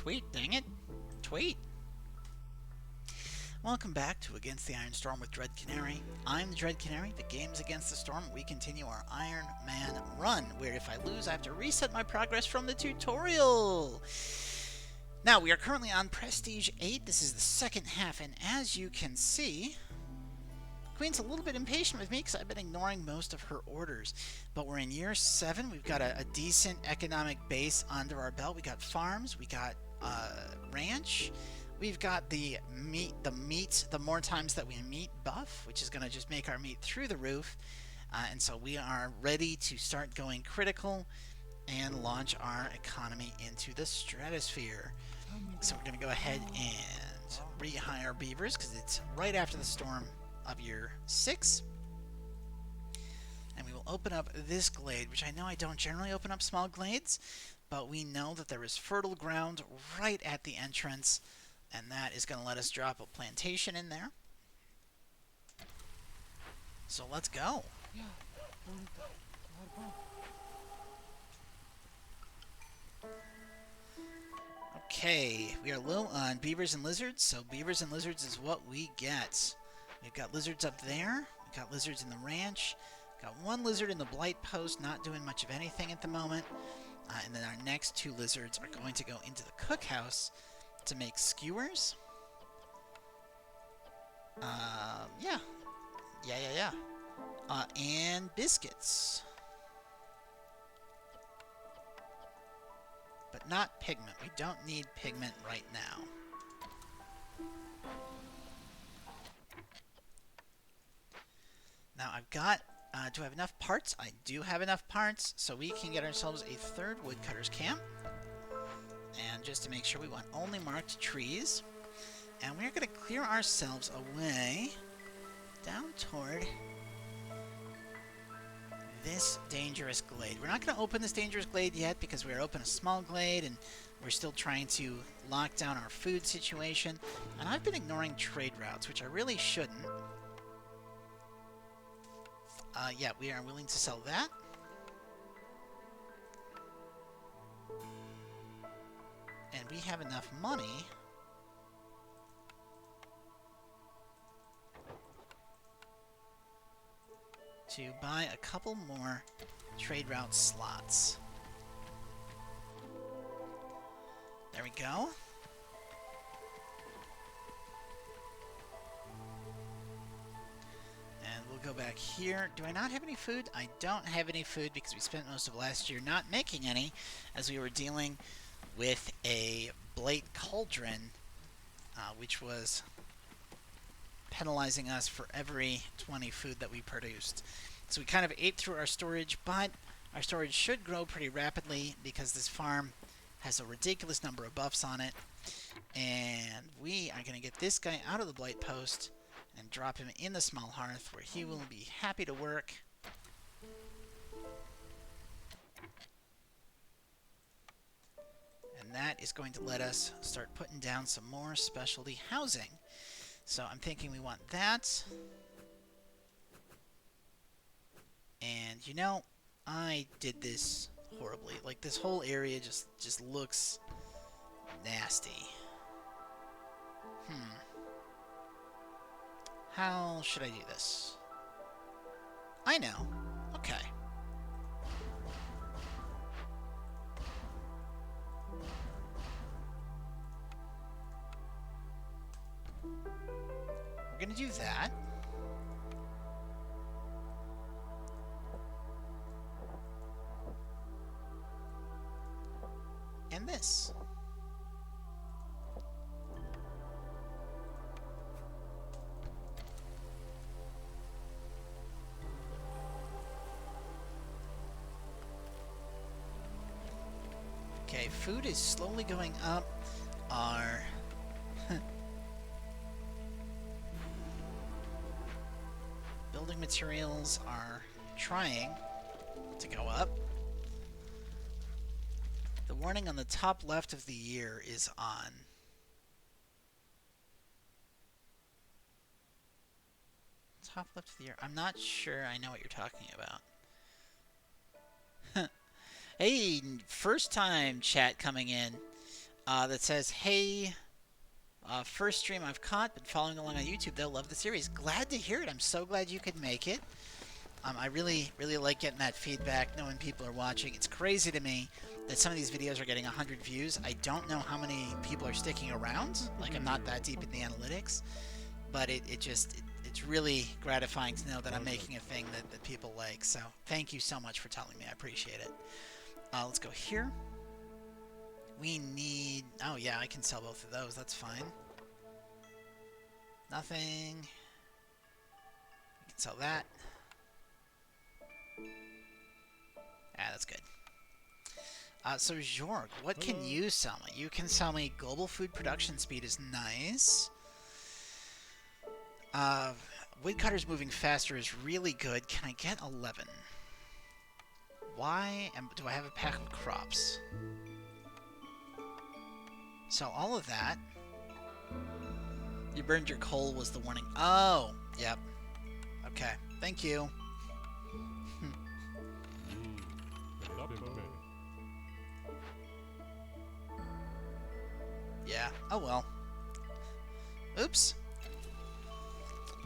Tweet, dang it. Tweet. Welcome back to Against the Iron Storm with Dread Canary. I'm the Dread Canary. The game's Against the Storm. We continue our Iron Man run, where if I lose, I have to reset my progress from the tutorial. Now, we are currently on Prestige 8. This is the second half, and as you can see, Queen's a little bit impatient with me because I've been ignoring most of her orders. But we're in year 7. We've got a decent economic base under our belt. We got farms. We got ranch. We've got the more times that we meet buff, which is going to just make our meat through the roof. And so we are ready to start going critical and launch our economy into the stratosphere. So we're going to go ahead and rehire beavers because it's right after the storm of year 6. And we will open up this glade, which I know I don't generally open up small glades, but we know that there is fertile ground right at the entrance, and that is going to let us drop a plantation in there. So let's go. Okay, we are low on beavers and lizards, so beavers and lizards is what we get. We've got lizards up there. We've got lizards in the ranch. Got one lizard in the blight post, not doing much of anything at the moment. And then our next 2 lizards are going to go into the cookhouse to make skewers. Yeah. And biscuits. But not pigment. We don't need pigment right now. Now I've got, do I have enough parts? I do have enough parts, so we can get ourselves a 3rd woodcutter's camp. And just to make sure, we want only marked trees. And we're going to clear ourselves away down toward this dangerous glade. We're not going to open this dangerous glade yet because we're open a small glade and we're still trying to lock down our food situation. And I've been ignoring trade routes, which I really shouldn't. Yeah, we are willing to sell that. And we have enough money to buy a couple more trade route slots. There we go. And we'll go back here. Do I not have any food? I don't have any food because we spent most of last year not making any as we were dealing with a blight cauldron, which was penalizing us for every 20 food that we produced. So we kind of ate through our storage, but our storage should grow pretty rapidly because this farm has a ridiculous number of buffs on it. And we are going to get this guy out of the blight post and drop him in the small hearth where he will be happy to work. And that is going to let us start putting down some more specialty housing. So I'm thinking we want that. And you know, I did this horribly. Like, this whole area just looks nasty. How should I do this? I know. Okay. We're gonna do that. And this. Okay, food is slowly going up. Our building materials are trying to go up. The warning on the top left of the year is on. Top left of the year. I'm not sure I know what you're talking about. Hey, first time chat coming in. that says, "Hey, first stream I've caught, been following along on YouTube. They'll love the series. Glad to hear it. I'm so glad you could make it. I really, really like getting that feedback, knowing people are watching. It's crazy to me that some of these videos are getting 100 views. I don't know how many people are sticking around. Like, I'm not that deep in the analytics, but it's really gratifying to know that I'm making a thing that people like. So thank you so much for telling me. I appreciate it. Let's go here. We need... Oh, yeah, I can sell both of those. That's fine. Nothing. We can sell that. Ah, that's good. So, Jorg, what can you sell me? You can sell me global food production speed is nice. Woodcutters moving faster is really good. Can I get 11? Why do I have a pack of crops? So all of that. You burned your coal was the warning. Oh, yep. Okay, thank you. Yeah, oh well. Oops.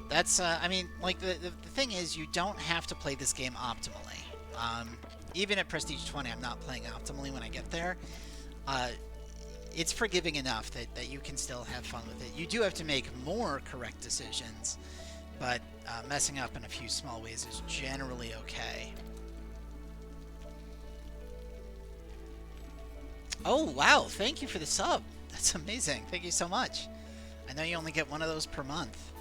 That's, I mean, like, the thing is, you don't have to play this game optimally. Even at Prestige 20, I'm not playing optimally when I get there. It's forgiving enough that you can still have fun with it. You do have to make more correct decisions, but messing up in a few small ways is generally okay. Oh, wow, thank you for the sub. That's amazing. Thank you so much. I know you only get one of those per month,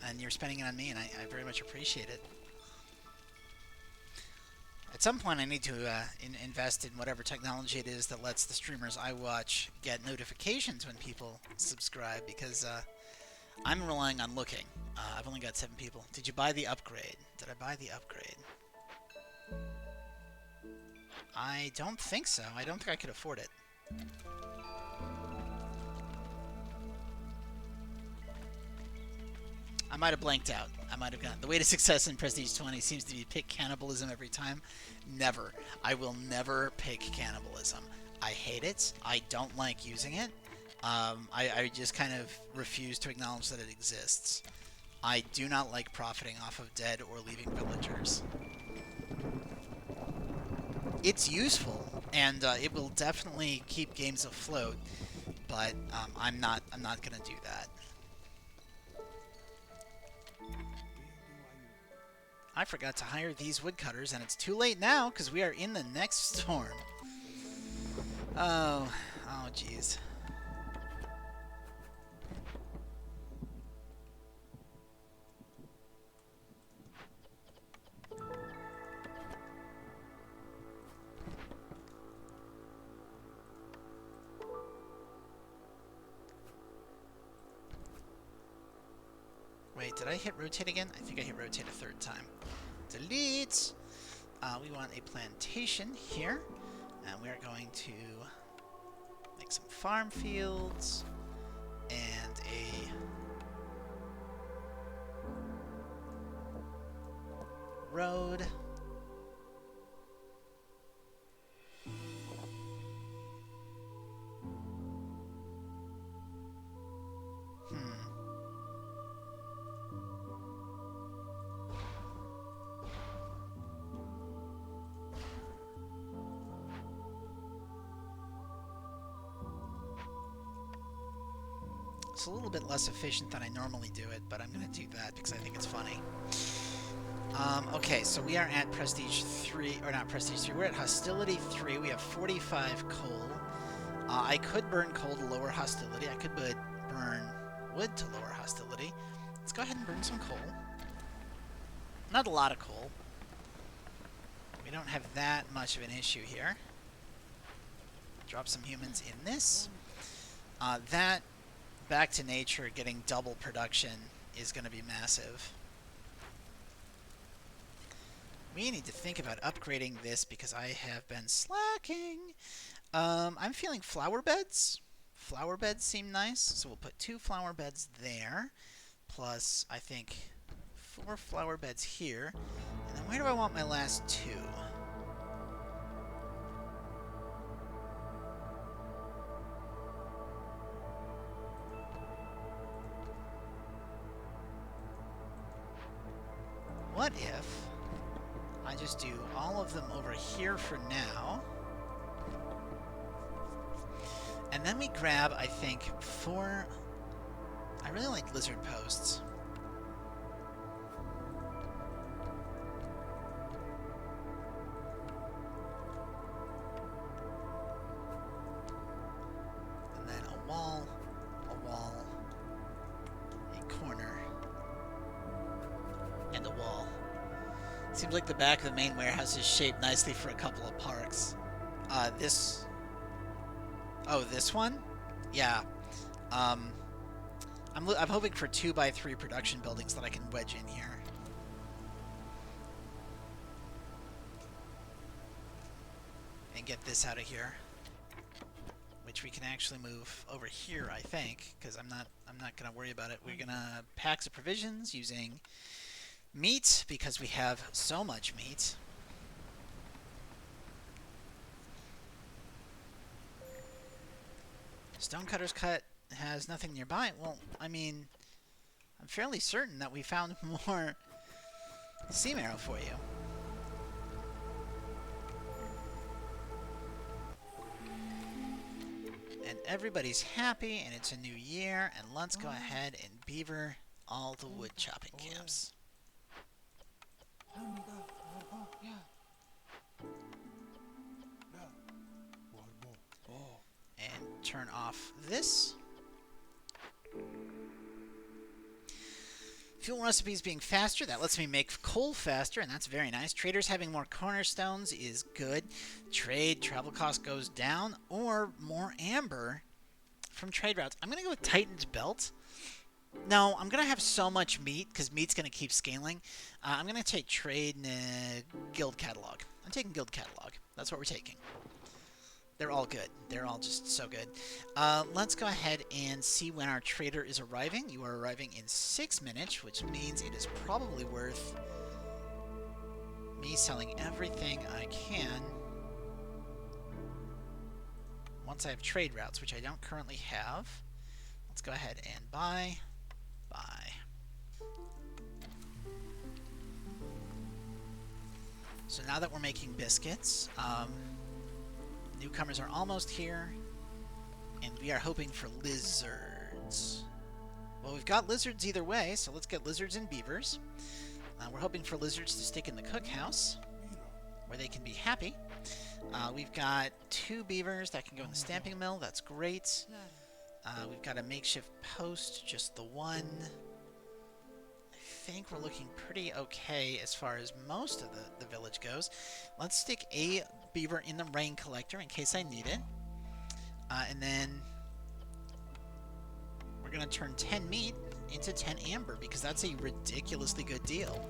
and you're spending it on me, and I very much appreciate it. At some point, I need to invest in whatever technology it is that lets the streamers I watch get notifications when people subscribe, because I'm relying on looking. I've only got 7 people. Did you buy the upgrade? Did I buy the upgrade? I don't think so. I don't think I could afford it. I might have blanked out. I might have gone. The way to success in Prestige 20 seems to be pick cannibalism every time. Never. I will never pick cannibalism. I hate it. I don't like using it. I just kind of refuse to acknowledge that it exists. I do not like profiting off of dead or leaving villagers. It's useful, and it will definitely keep games afloat, but I'm not gonna do that. I forgot to hire these woodcutters, and it's too late now, because we are in the next storm. Oh, jeez. Wait, did I hit rotate again? I think I hit rotate a 3rd time. Delete! We want a plantation here, and we're going to make some farm fields and a road. It's a little bit less efficient than I normally do it, but I'm going to do that because I think it's funny. Okay, so we are at Prestige 3, or not Prestige 3, we're at Hostility 3. We have 45 coal. I could burn coal to lower hostility. I could burn wood to lower hostility. Let's go ahead and burn some coal. Not a lot of coal. We don't have that much of an issue here. Drop some humans in this. That, back to nature, getting double production is going to be massive. We need to think about upgrading this because I have been slacking. I'm feeling flower beds. Flower beds seem nice, so we'll put 2 flower beds there. Plus, I think 4 flower beds here. And then where do I want my last 2? what if I just do all of them over here for now, and then we grab, I think, 4... I really like lizard posts. And then a wall, a corner, and a wall. Seems like the back of the main warehouse is shaped nicely for a couple of parks. This... Oh, this one? Yeah. I'm hoping for 2x3 production buildings that I can wedge in here. And get this out of here. Which we can actually move over here, I think, because I'm not gonna worry about it. We're gonna packs of provisions using meat, because we have so much meat. Stonecutter's Cut has nothing nearby. Well, I mean, I'm fairly certain that we found more sea marrow for you. And everybody's happy, and it's a new year, and let's go ahead and beaver all the wood chopping camps. And turn off this. Fuel recipes being faster, that lets me make coal faster, and that's very nice. Traders having more cornerstones is good. Trade, travel cost goes down, or more amber from trade routes. I'm going to go with Titan's Belt. No, I'm going to have so much meat, because meat's going to keep scaling. I'm going to take trade and guild catalog. I'm taking guild catalog. That's what we're taking. They're all good. They're all just so good. Let's go ahead and see when our trader is arriving. You are arriving in 6 minutes, which means it is probably worth me selling everything I can once I have trade routes, which I don't currently have. Let's go ahead and buy. So now that we're making biscuits, newcomers are almost here, and we are hoping for lizards. Well, we've got lizards either way, so let's get lizards and beavers. We're hoping for lizards to stick in the cookhouse, where they can be happy. We've got 2 beavers that can go in the stamping mill. That's great. We've got a makeshift post, just the one. I think we're looking pretty okay as far as most of the village goes. Let's stick a beaver in the rain collector in case I need it. And then we're going to turn 10 meat into 10 amber, because that's a ridiculously good deal.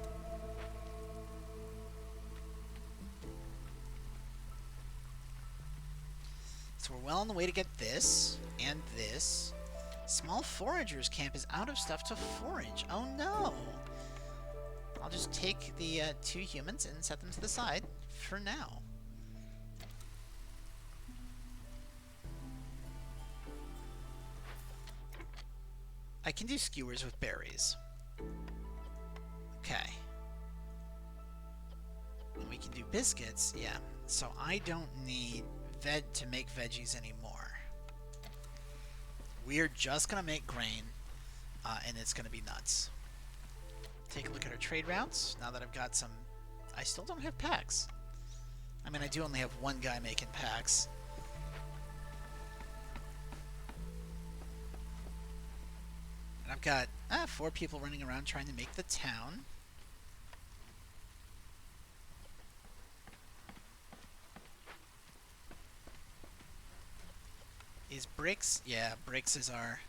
So we're well on the way to get this and this. Small foragers camp is out of stuff to forage. Oh no! I'll just take the 2 humans and set them to the side for now. I can do skewers with berries. Okay. And we can do biscuits, yeah. So I don't need to make veggies anymore. We're just gonna make grain, and it's gonna be nuts. Take a look at our trade routes. Now that I've got some... I still don't have packs. I mean, I do only have one guy making packs. And I've got 4 people running around trying to make the town. Is bricks? Yeah, bricks is our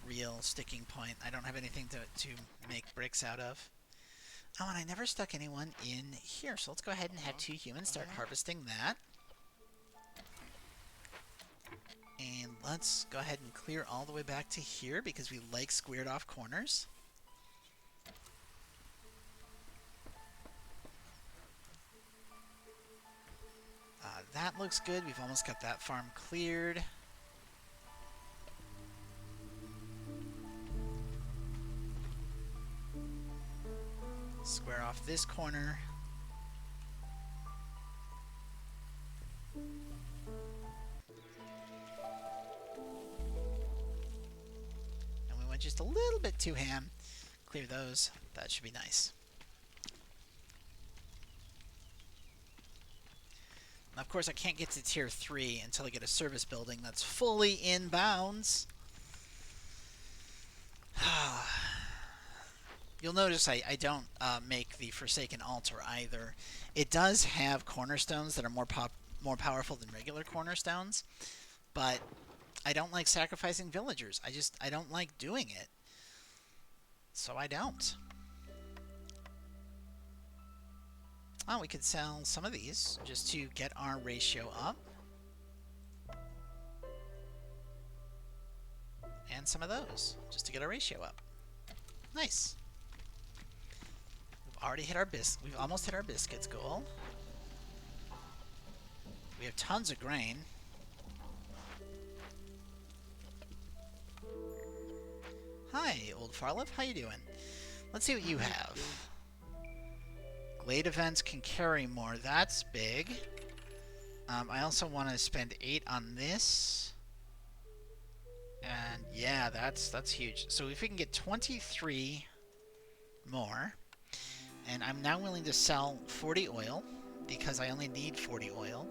real sticking point. I don't have anything to make bricks out of. Oh, and I never stuck anyone in here, so let's go ahead and have 2 humans start harvesting that. And let's go ahead and clear all the way back to here, because we like squared off corners. That looks good. We've almost got that farm cleared. Square off this corner. And we went just a little bit too ham. Clear those. That should be nice. Of course, I can't get to tier 3 until I get a service building that's fully in bounds. You'll notice I don't make the Forsaken Altar either. It does have cornerstones that are more powerful than regular cornerstones, but I don't like sacrificing villagers. I don't like doing it. So I don't. Oh, we could sell some of these just to get our ratio up. And some of those just to get our ratio up. Nice. We've already hit our we've almost hit our biscuits goal. We have tons of grain. Hi, Old Farliff. How you doing? Let's see what you have. Glade events can carry more. That's big. I also want to spend 8 on this. And yeah, that's huge. So if we can get 23 more, and I'm now willing to sell 40 oil because I only need 40 oil.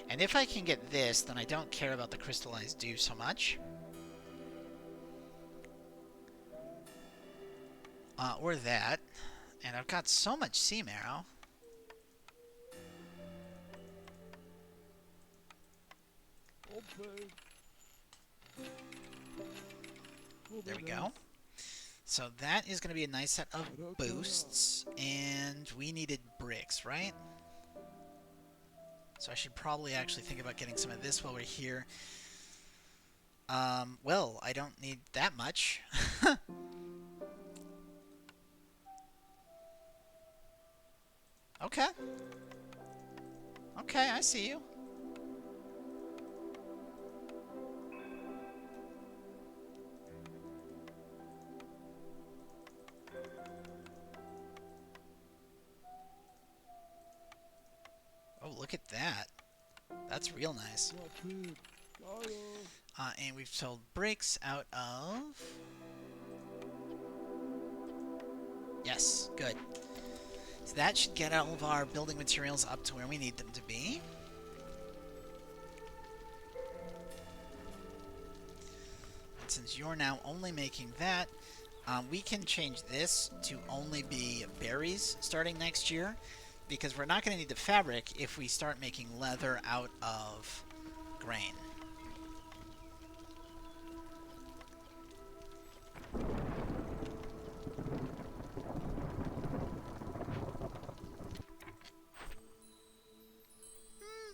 And if I can get this, then I don't care about the crystallized dew so much. Or that. And I've got so much sea marrow. There we go. So that is going to be a nice set of boosts. And we needed bricks, right? So I should probably actually think about getting some of this while we're here. Well, I don't need that much. Okay. Okay, I see you. Oh, look at that. That's real nice. And we've sold bricks out of... Yes, good. So that should get all of our building materials up to where we need them to be. And since you're now only making that, we can change this to only be berries starting next year, because we're not going to need the fabric if we start making leather out of grain.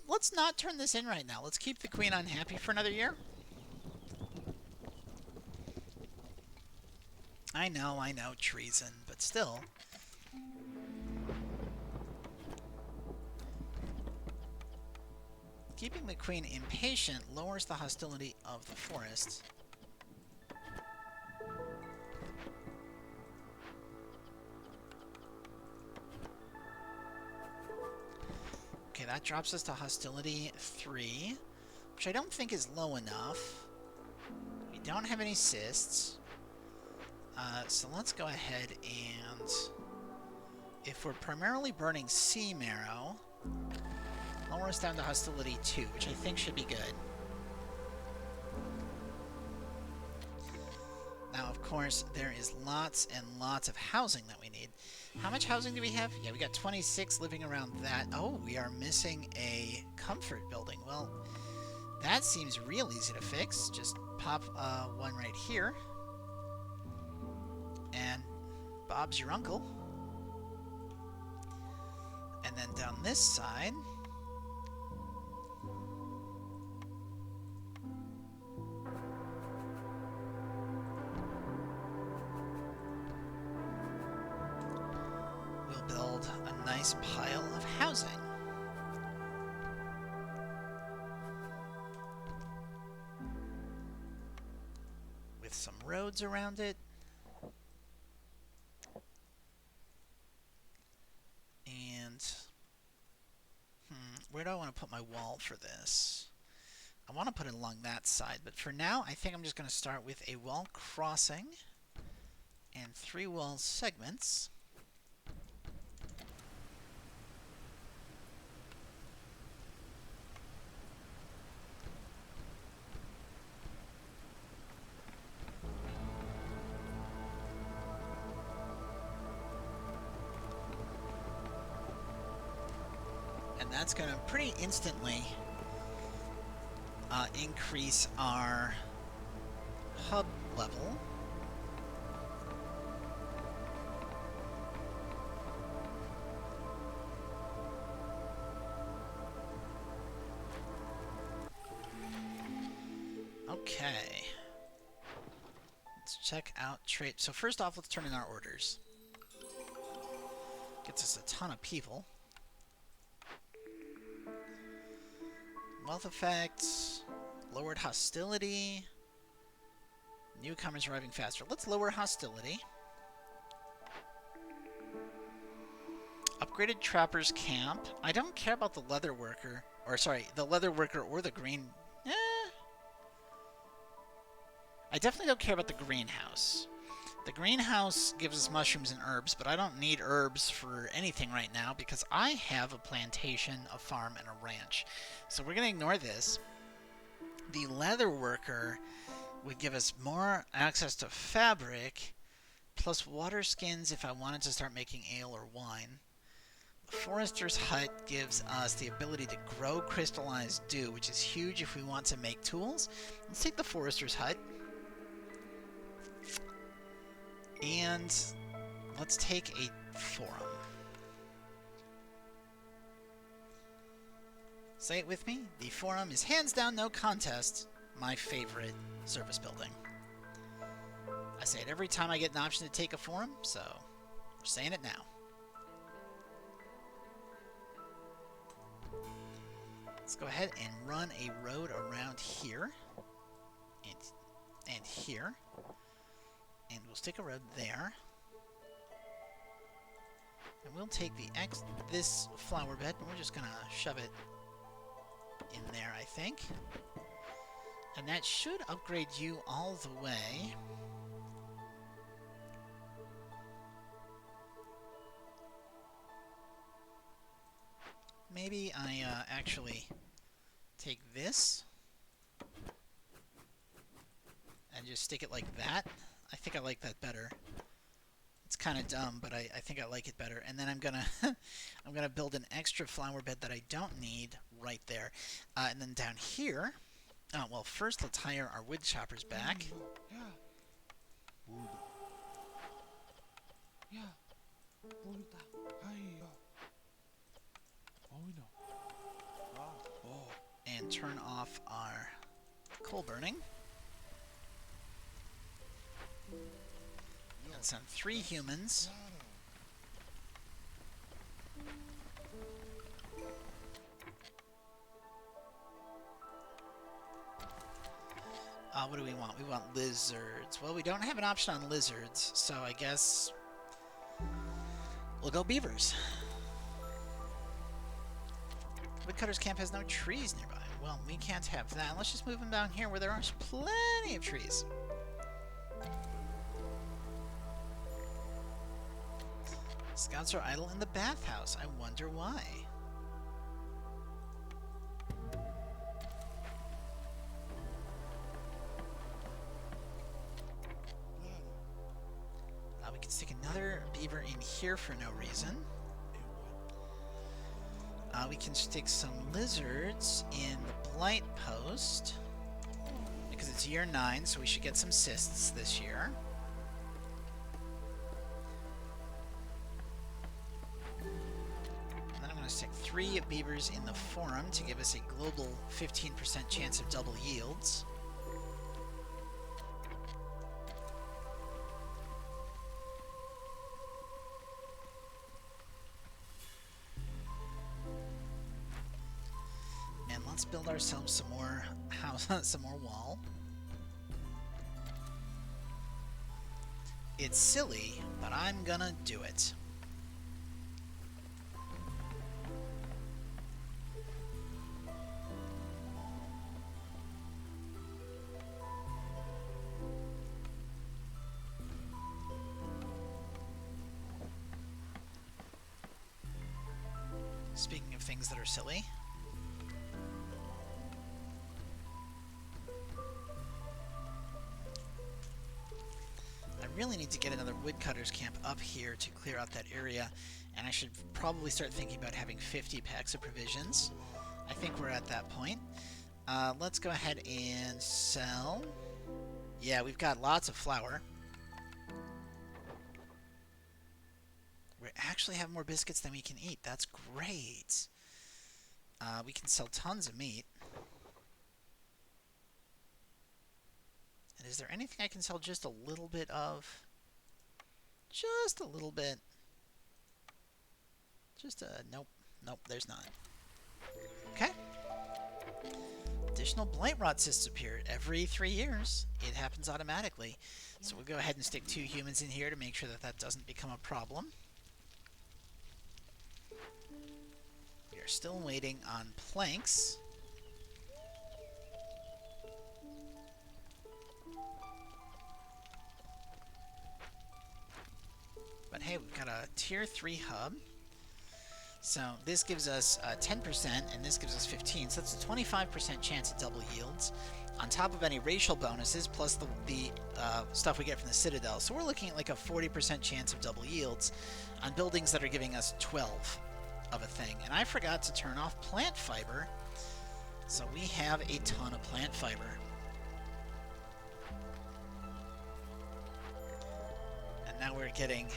Let's not turn this in right now. Let's keep the queen unhappy for another year. I know, treason, but still. Keeping the queen impatient lowers the hostility of the forest. Okay, that drops us to hostility 3, which I don't think is low enough. We don't have any cysts. So let's go ahead and... If we're primarily burning sea marrow, lower us down to hostility 2, which I think should be good. Now, of course, there is lots and lots of housing that we need. How much housing do we have? Yeah, we got 26 living around that. Oh, we are missing a comfort building. Well, that seems real easy to fix. Just pop one right here. And Bob's your uncle. And then down this side... we'll build a nice pile of housing. With some roads around it. want to put my wall for this? I want to put it along that side, but for now, I think I'm just going to start with a wall crossing and 3 wall segments. And that's going to pretty instantly increase our hub level. Okay. Let's check out trade. So first off, let's turn in our orders. Gets us a ton of people. Wealth effects, lowered hostility, newcomers arriving faster. Let's lower hostility. Upgraded trapper's camp. I don't care about the leather worker, or sorry, the leather worker or the green. I definitely don't care about the greenhouse. The greenhouse gives us mushrooms and herbs, but I don't need herbs for anything right now because I have a plantation, a farm, and a ranch. So we're going to ignore this. The leather worker would give us more access to fabric, plus water skins if I wanted to start making ale or wine. The forester's hut gives us the ability to grow crystallized dew, which is huge if we want to make tools. Let's take the forester's hut. And let's take a forum. Say it with me. The forum is hands down, no contest, my favorite service building. I say it every time I get an option to take a forum, so we're saying it now. Let's go ahead and run a road around here and here. And we'll stick a road there. And we'll take this flower bed, and we're just going to shove it in there, I think. And that should upgrade you all the way. Maybe I actually take this and just stick it like that. I think I like that better. It's kind of dumb, but I think I like it better. And then I'm gonna I'm gonna build an extra flower bed that I don't need right there. And then down here, well, first let's hire our wood choppers back. And turn off our coal burning. And send 3 humans. What do we want? We want lizards. Well, we don't have an option on lizards, so I guess we'll go beavers. Woodcutter's camp has no trees nearby. Well, we can't have that. Let's just move them down here where there are plenty of trees. Scouts are idle in the bathhouse. I wonder why. We can stick another beaver in here for no reason. We can stick some lizards in the blight post because it's year 9, so we should get some cysts this year. And then I'm going to stick 3 beavers in the forum to give us a global 15% chance of double yields. Let's build ourselves some more house, some more wall. It's silly, but I'm gonna do it. Speaking of things that are silly. I really need to get another woodcutter's camp up here to clear out that area, and I should probably start thinking about having 50 packs of provisions. I think we're at that point. Let's go ahead and sell. Yeah, we've got lots of flour. We actually have more biscuits than we can eat. That's great. We can sell tons of meat. And is there anything I can sell just a little bit of? Just a little bit. Just a... Nope. Nope, there's not. Okay. Additional blight rot cysts appear every 3 years. It happens automatically. So we'll go ahead and stick 2 humans in here to make sure that that doesn't become a problem. We are still waiting on planks. But hey, we've got a tier 3 hub. So this gives us 10%, and this gives us 15%. So that's a 25% chance of double yields, on top of any racial bonuses, plus the stuff we get from the Citadel. So we're looking at like a 40% chance of double yields on buildings that are giving us 12 of a thing. And I forgot to turn off plant fiber, so we have a ton of plant fiber. And now we're getting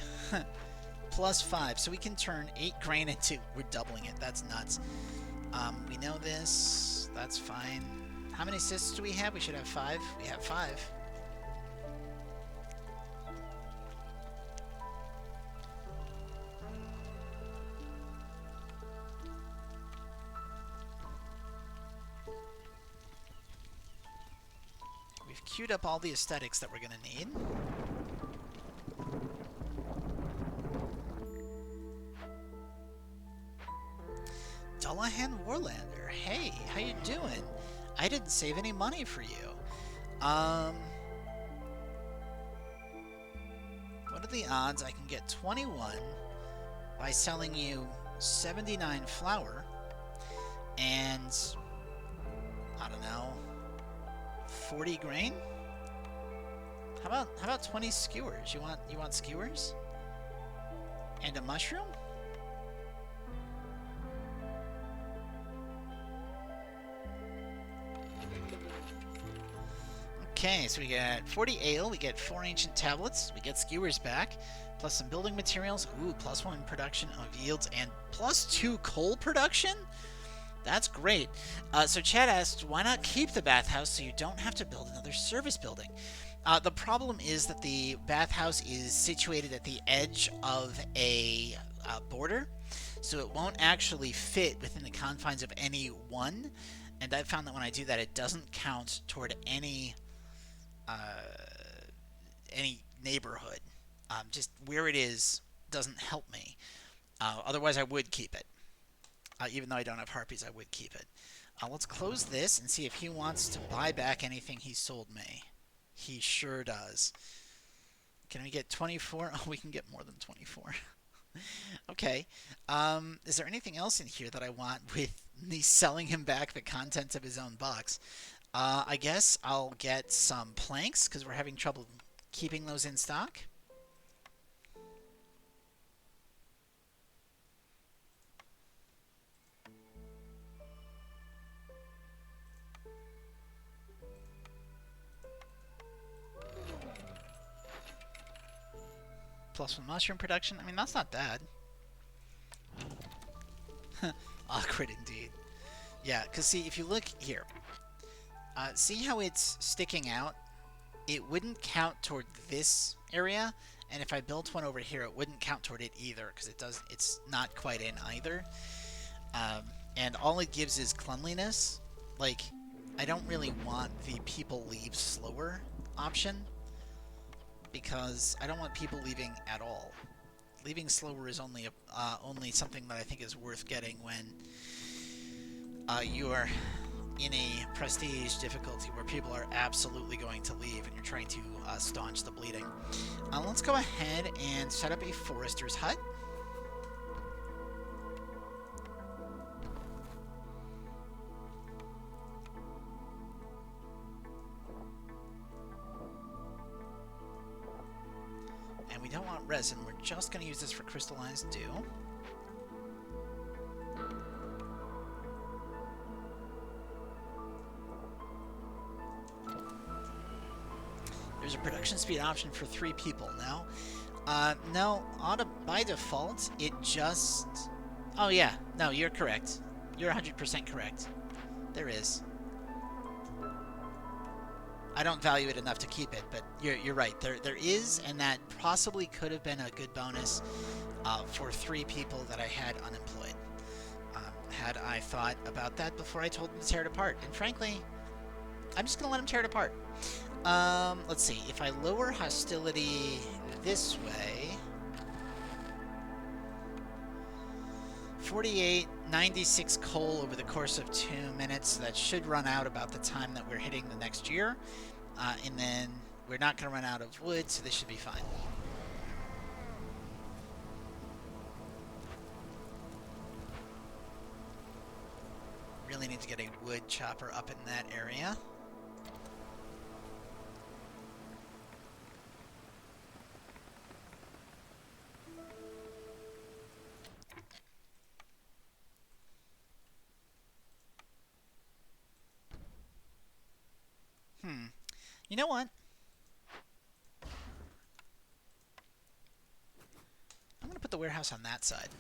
plus 5, so we can turn 8 grain into... We're doubling it. That's nuts. We know this. That's fine. How many cysts do we have? We should have 5. We have 5. We've queued up all the aesthetics that we're going to need. Dullahan Warlander, hey, how you doing? I didn't save any money for you. What are the odds I can get 21 by selling you 79 flour and, I don't know, 40 grain? How about 20 skewers? You want skewers? And a mushroom? Okay, so we get 40 ale, we get 4 ancient tablets, we get skewers back, plus some building materials, ooh, plus 1 production of yields, and plus 2 coal production? That's great. So Chad asked, why not keep the bathhouse so you don't have to build another service building? The problem is that the bathhouse is situated at the edge of a border, so it won't actually fit within the confines of any one, and I've found that when I do that, it doesn't count toward any neighborhood. Just where it is doesn't help me. Otherwise, I would keep it. Even though I don't have harpies, I would keep it. Let's close this and see if he wants to buy back anything he sold me. He sure does. Can we get 24? Oh, we can get more than 24. Okay. Is there anything else in here that I want with me selling him back the contents of his own box? I guess I'll get some planks, because we're having trouble keeping those in stock. Plus 1 mushroom production. I mean, that's not bad. Awkward indeed. Yeah, because see, if you look here, see how it's sticking out? It wouldn't count toward this area, and if I built one over here, it wouldn't count toward it either, because it's not quite in either. And all it gives is cleanliness. Like, I don't really want the people leave slower option, because I don't want people leaving at all. Leaving slower is only something that I think is worth getting when you are in a prestige difficulty where people are absolutely going to leave and you're trying to staunch the bleeding. Let's go ahead and set up a forester's hut. resin. We're just going to use this for crystallized dew. There's a production speed option for 3 people now. No, by default, it just... Oh yeah, no, you're correct. You're 100% correct. There is. I don't value it enough to keep it, but you're right. There is, and that possibly could have been a good bonus for 3 people that I had unemployed. Had I thought about that before I told them to tear it apart. And frankly, I'm just going to let them tear it apart. Let's see. If I lower hostility this way... 48, 96 coal over the course of 2 minutes. That should run out about the time that we're hitting the next year. And then we're not going to run out of wood, so this should be fine. Really need to get a wood chopper up in that area. You know what? I'm going to put the warehouse on that side.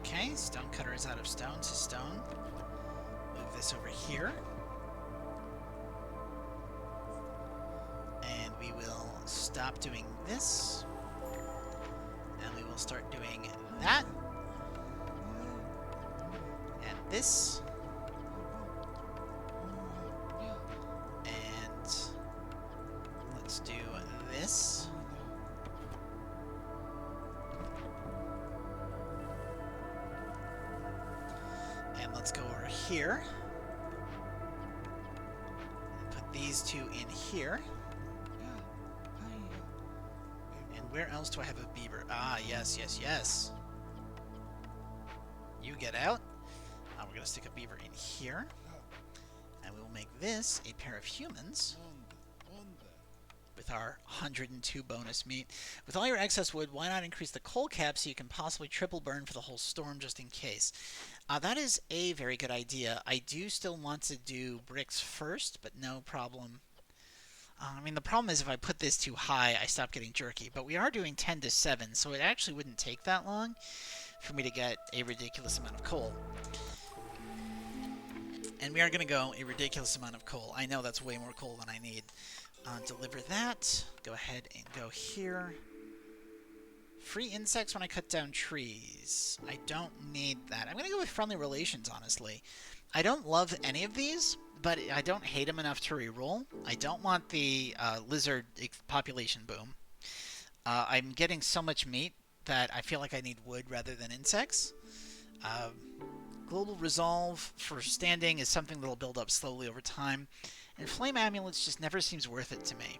Okay, stone cutter is out of stone, so stone. Move this over here. And we will stop doing this. And we will start doing that. And this. And let's do this. And let's go over here. And put these 2 in here. And where else do I have a beaver? Ah, yes, yes, yes. You get out. We're going to stick a beaver in here. And we will make this a pair of humans. With our 102 bonus meat. With all your excess wood, why not increase the coal cap so you can possibly triple burn for the whole storm just in case? That is a very good idea. I do still want to do bricks first, but no problem. I mean, the problem is if I put this too high, I stop getting jerky. But we are doing 10 to 7, so it actually wouldn't take that long for me to get a ridiculous amount of coal. And we are going to go a ridiculous amount of coal. I know that's way more coal than I need. Deliver that. Go ahead and go here. Free insects when I cut down trees. I don't need that. I'm going to go with friendly relations, honestly. I don't love any of these, but I don't hate them enough to reroll. I don't want the lizard population boom. I'm getting so much meat that I feel like I need wood rather than insects. Global Resolve for standing is something that will build up slowly over time. And Flame Amulets just never seems worth it to me.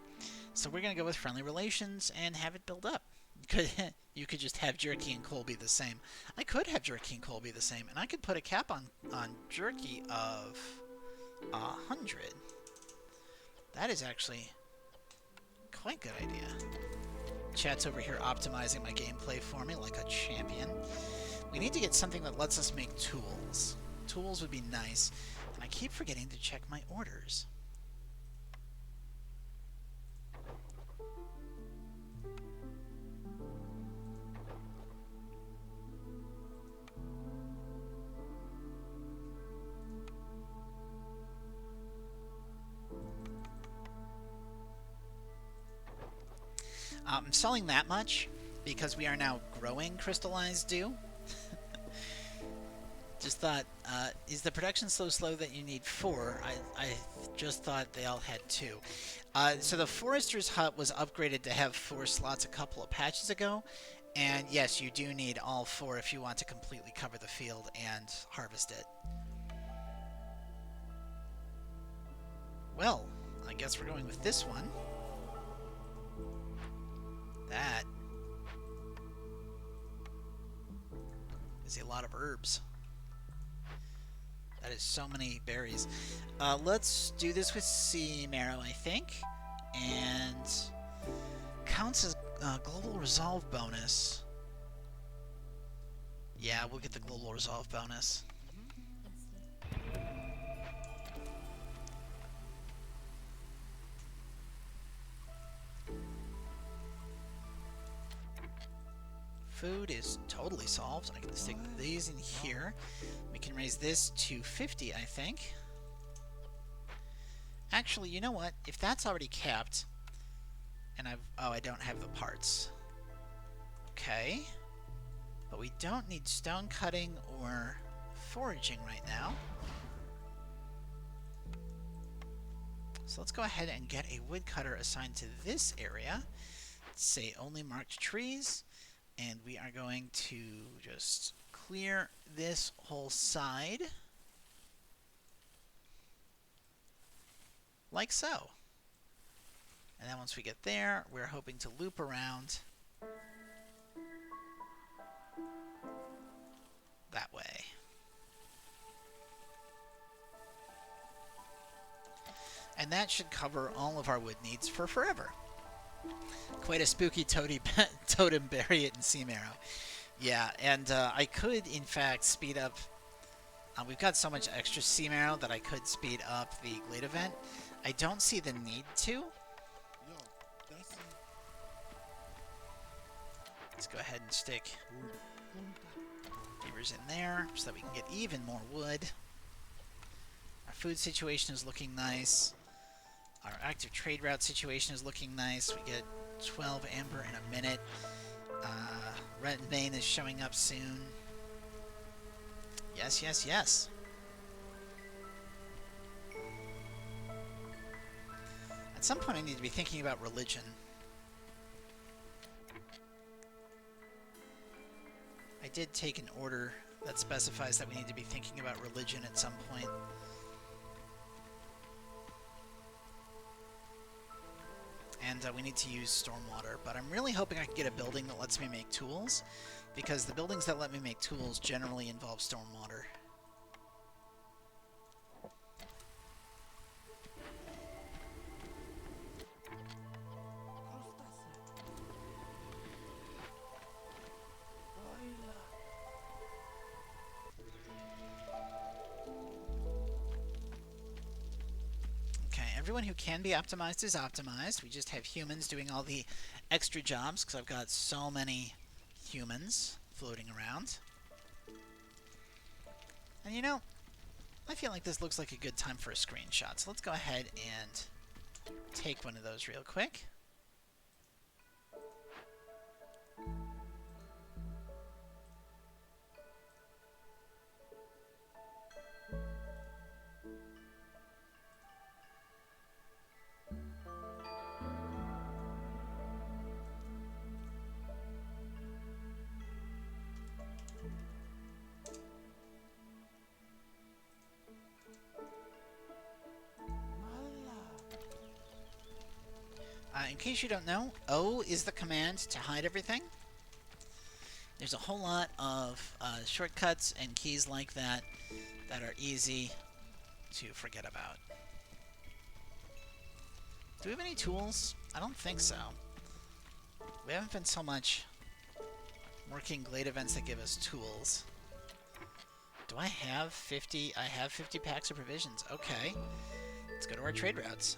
So we're going to go with Friendly Relations and have it build up. You could just have jerky and coal be the same. I could have jerky and coal be the same, and I could put a cap on jerky of 100. That is actually quite a good idea. Chat's over here optimizing my gameplay for me like a champion. We need to get something that lets us make tools. Tools would be nice. And I keep forgetting to check my orders. I'm selling that much because we are now growing crystallized dew. Just thought, is the production so slow that you need 4? I just thought they all had 2. So the Forester's Hut was upgraded to have 4 slots a couple of patches ago. And yes, you do need all 4 if you want to completely cover the field and harvest it. Well, I guess we're going with this one. That is a lot of herbs. That is so many berries. Let's do this with sea marrow, I think. And counts as global resolve bonus. Yeah, we'll get the global resolve bonus. Food is totally solved. I can stick these in here. We can raise this to 50, I think. Actually, you know what? If that's already capped, and I don't have the parts. Okay. But we don't need stone cutting or foraging right now. So let's go ahead and get a woodcutter assigned to this area. Say only marked trees. And we are going to just clear this whole side. Like so. And then once we get there, we're hoping to loop around that way. And that should cover all of our wood needs for forever. Quite a spooky totem berry it in sea marrow. Yeah, and I could, in fact, speed up... we've got so much extra sea marrow that I could speed up the Glade event. I don't see the need to. Let's go ahead and stick beavers in there so that we can get even more wood. Our food situation is looking nice. Our active trade route situation is looking nice. We get 12 amber in a minute. Red vein is showing up soon. Yes, yes, yes. At some point I need to be thinking about religion. I did take an order that specifies that we need to be thinking about religion at some point. And we need to use stormwater, but I'm really hoping I can get a building that lets me make tools, because the buildings that let me make tools generally involve stormwater. Everyone who can be optimized is optimized. We just have humans doing all the extra jobs because I've got so many humans floating around. And you know, I feel like this looks like a good time for a screenshot. So let's go ahead and take one of those real quick. In case you don't know, O is the command to hide everything. There's a whole lot of shortcuts and keys like that that are easy to forget about. Do we have any tools? I don't think so. We haven't been so much working Glade events that give us tools. Do I have 50? I have 50 packs of provisions. Okay. Let's go to our trade routes.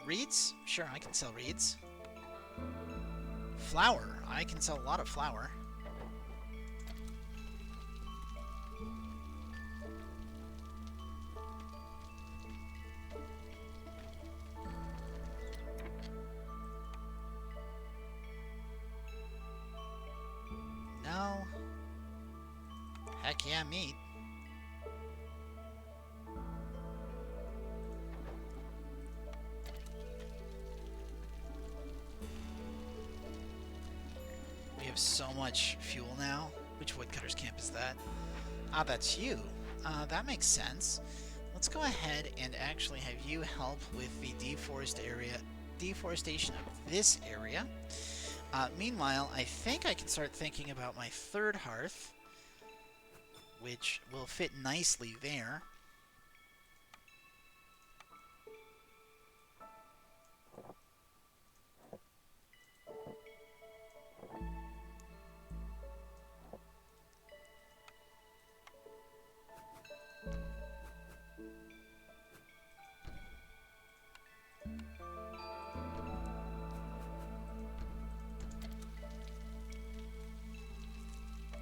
Reeds? Sure, I can sell reeds. Flour. I can sell a lot of flour. No. Heck yeah, meat. We have so much fuel now. Which woodcutter's camp is that? Ah, that's you. That makes sense. let's go ahead and actually have you help with the deforestation of this area. Meanwhile, I think I can start thinking about my third hearth, which will fit nicely there.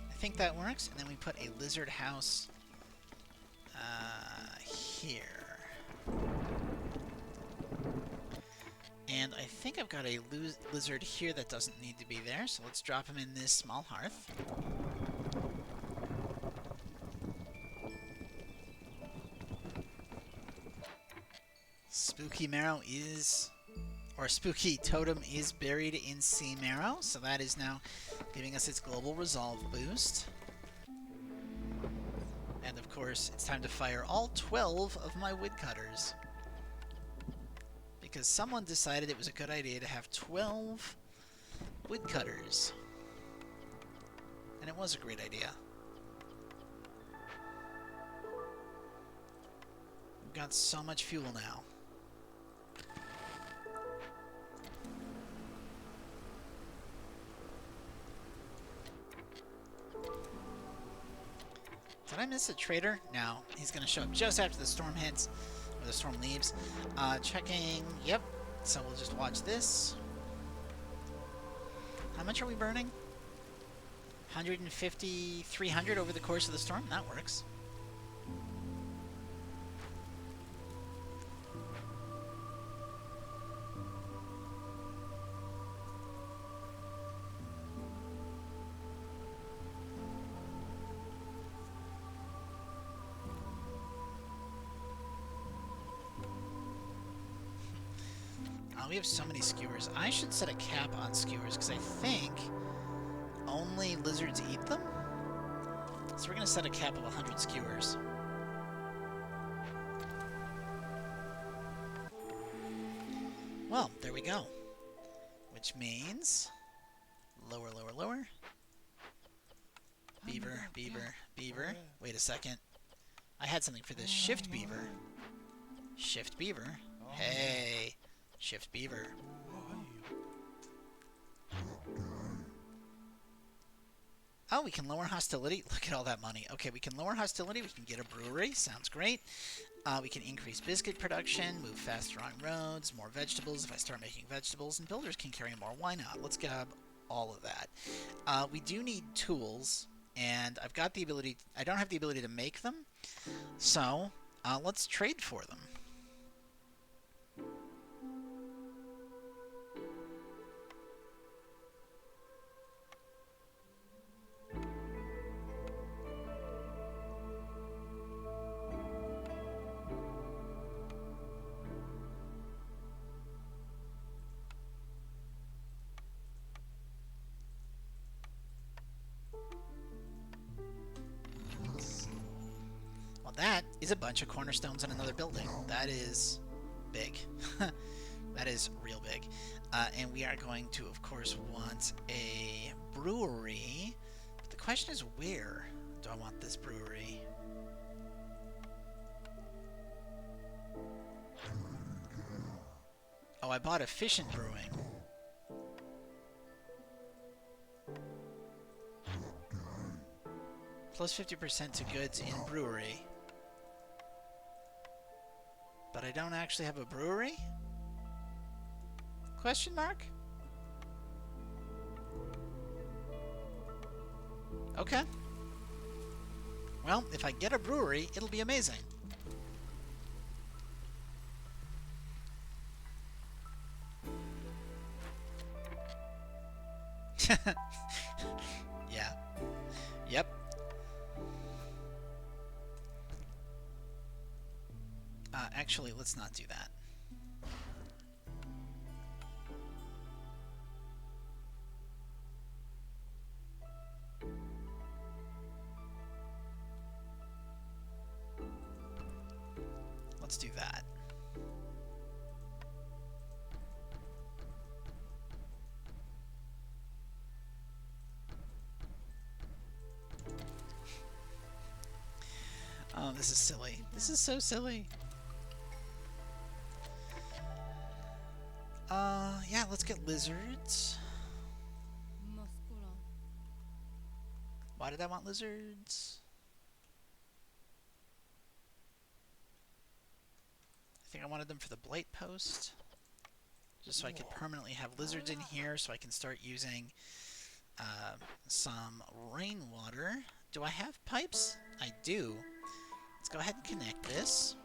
I think that works, and then we put a lizard house here. And I think I've got a lizard here that doesn't need to be there, so let's drop him in this small hearth. Spooky Marrow is... or Spooky Totem is buried in Sea Marrow, so that is now giving us its global resolve boost. And of course, it's time to fire all 12 of my woodcutters. Because someone decided it was a good idea to have 12 woodcutters. And it was a great idea. We've got so much fuel now. Did I miss a trader? No. He's going to show up just after the storm hits, or the storm leaves. Checking. Yep. So we'll just watch this. How much are we burning? 150, 300 over the course of the storm? That works. We have so many skewers. I should set a cap on skewers, because I think only lizards eat them. So we're going to set a cap of 100 skewers. Well, there we go. Which means... lower, lower, lower. Beaver, beaver, beaver. Wait a second. I had something for this. Shift beaver. Shift beaver. Hey! Shift beaver. Oh, we can lower hostility. Look at all that money. Okay, we can lower hostility. We can get a brewery. Sounds great. We can increase biscuit production, move faster on roads, more vegetables if I start making vegetables, and builders can carry more. Why not? Let's grab all of that. We do need tools, and I've got the ability... I don't have the ability to make them, so let's trade for them. That is a bunch of cornerstones in another building. That is big. That is real big. And we are going to, of course, want a brewery. But the question is, where do I want this brewery? Oh, I bought efficient brewing. Plus 50% to goods in brewery. But I don't actually have a brewery? Question mark? Okay. Well, if I get a brewery, it'll be amazing. Yeah. Yep. Actually, let's not do that. Oh, this is silly. This is so silly. Yeah, let's get lizards. Why did I want lizards? I think I wanted them for the blight post. Just so I could permanently have lizards in here so I can start using some rainwater. Do I have pipes? I do. Let's go ahead and connect this.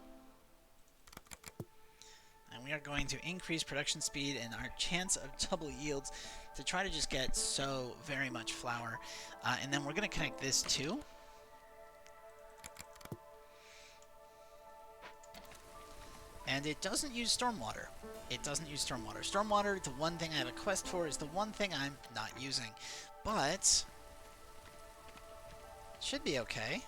And we are going to increase production speed and our chance of double yields to try to just get so very much flour. And then we're going to connect this too. And it doesn't use stormwater. It doesn't use stormwater. Stormwater, the one thing I have a quest for, is the one thing I'm not using. But it should be okay.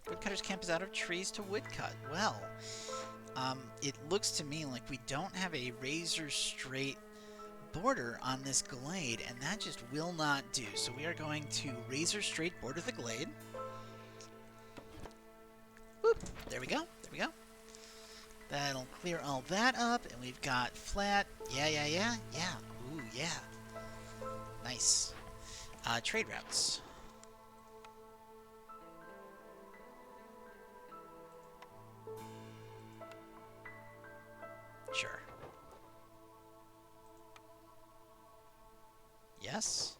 Woodcutter's camp is out of trees to woodcut. Well, it looks to me like we don't have a razor straight border on this glade, and that just will not do. So we are going to razor straight border the glade. Whoop! There we go. There we go. That'll clear all that up, and we've got flat. Yeah. Ooh, yeah. Nice. Trade routes. Sure. Yes.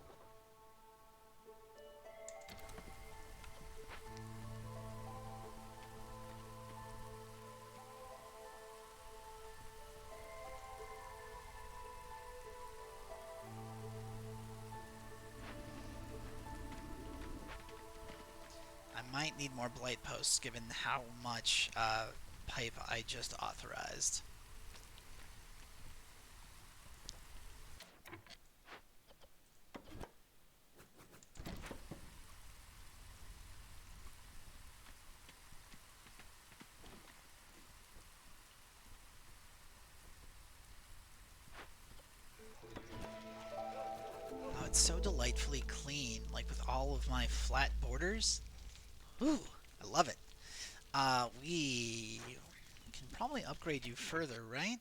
I might need more blight posts given how much pipe I just authorized. Oh, it's so delightfully clean, like with all of my flat borders. Ooh, I love it. We can probably upgrade you further, right?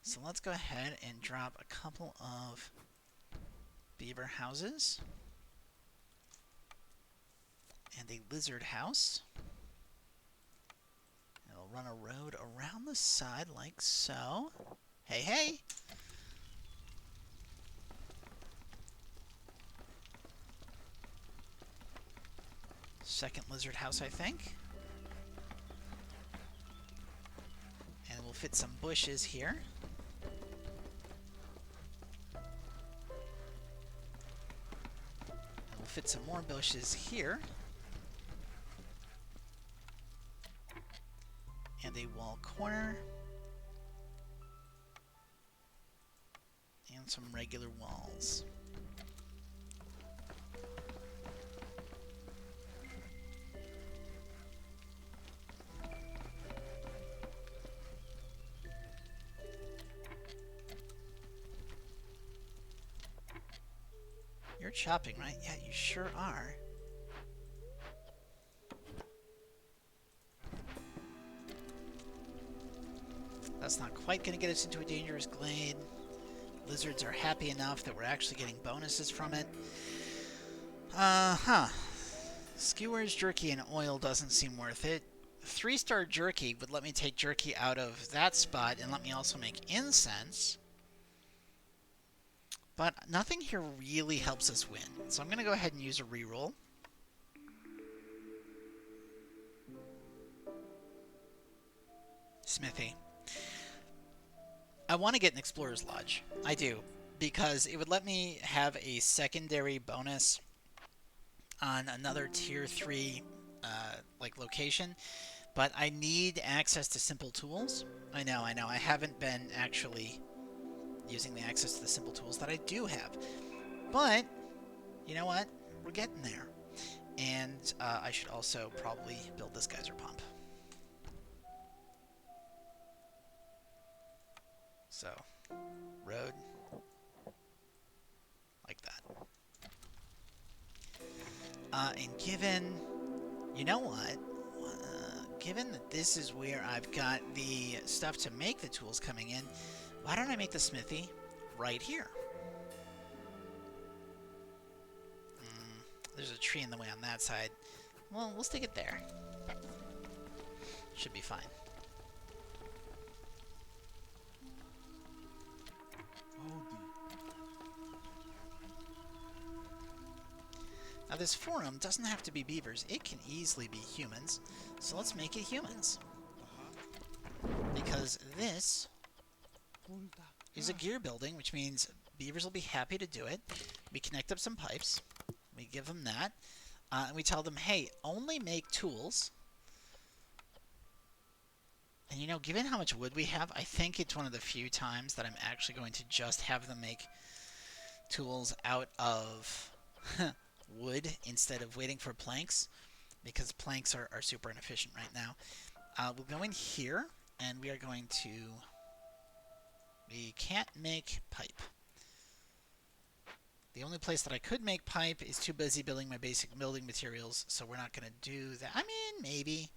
So let's go ahead and drop a couple of beaver houses and a lizard house. It'll run a road around the side like so. Hey, hey! Second lizard house, I think. And we'll fit some bushes here. And we'll fit some more bushes here. And a wall corner. And some regular walls. You're chopping, right? Yeah, you sure are. That's not quite going to get us into a dangerous glade. Lizards are happy enough that we're actually getting bonuses from it. Skewers, jerky, and oil doesn't seem worth it. 3-star jerky would let me take jerky out of that spot and let me also make incense. But nothing here really helps us win. So I'm going to go ahead and use a reroll. Smithy. I want to get an Explorer's Lodge. I do. Because it would let me have a secondary bonus on another tier 3 location. But I need access to simple tools. I know. I haven't been actually using the access to the simple tools that I do have. But, you know what? We're getting there. And I should also probably build this geyser pump. So, road, like that. And given, you know what? Given that this is where I've got the stuff to make the tools coming in, why don't I make the smithy right here? There's a tree in the way on that side. Well, we'll stick it there. Should be fine. Now this forum doesn't have to be beavers, it can easily be humans, so let's make it humans. Because this is a gear building, which means beavers will be happy to do it. We connect up some pipes, we give them that, and we tell them, hey, only make tools. And you know, given how much wood we have, I think it's one of the few times that I'm actually going to just have them make tools out of wood instead of waiting for planks, because planks are super inefficient right now. We'll go in here, and we are going to... We can't make pipe. The only place that I could make pipe is too busy building my basic building materials, so we're not going to do that. I mean, maybe.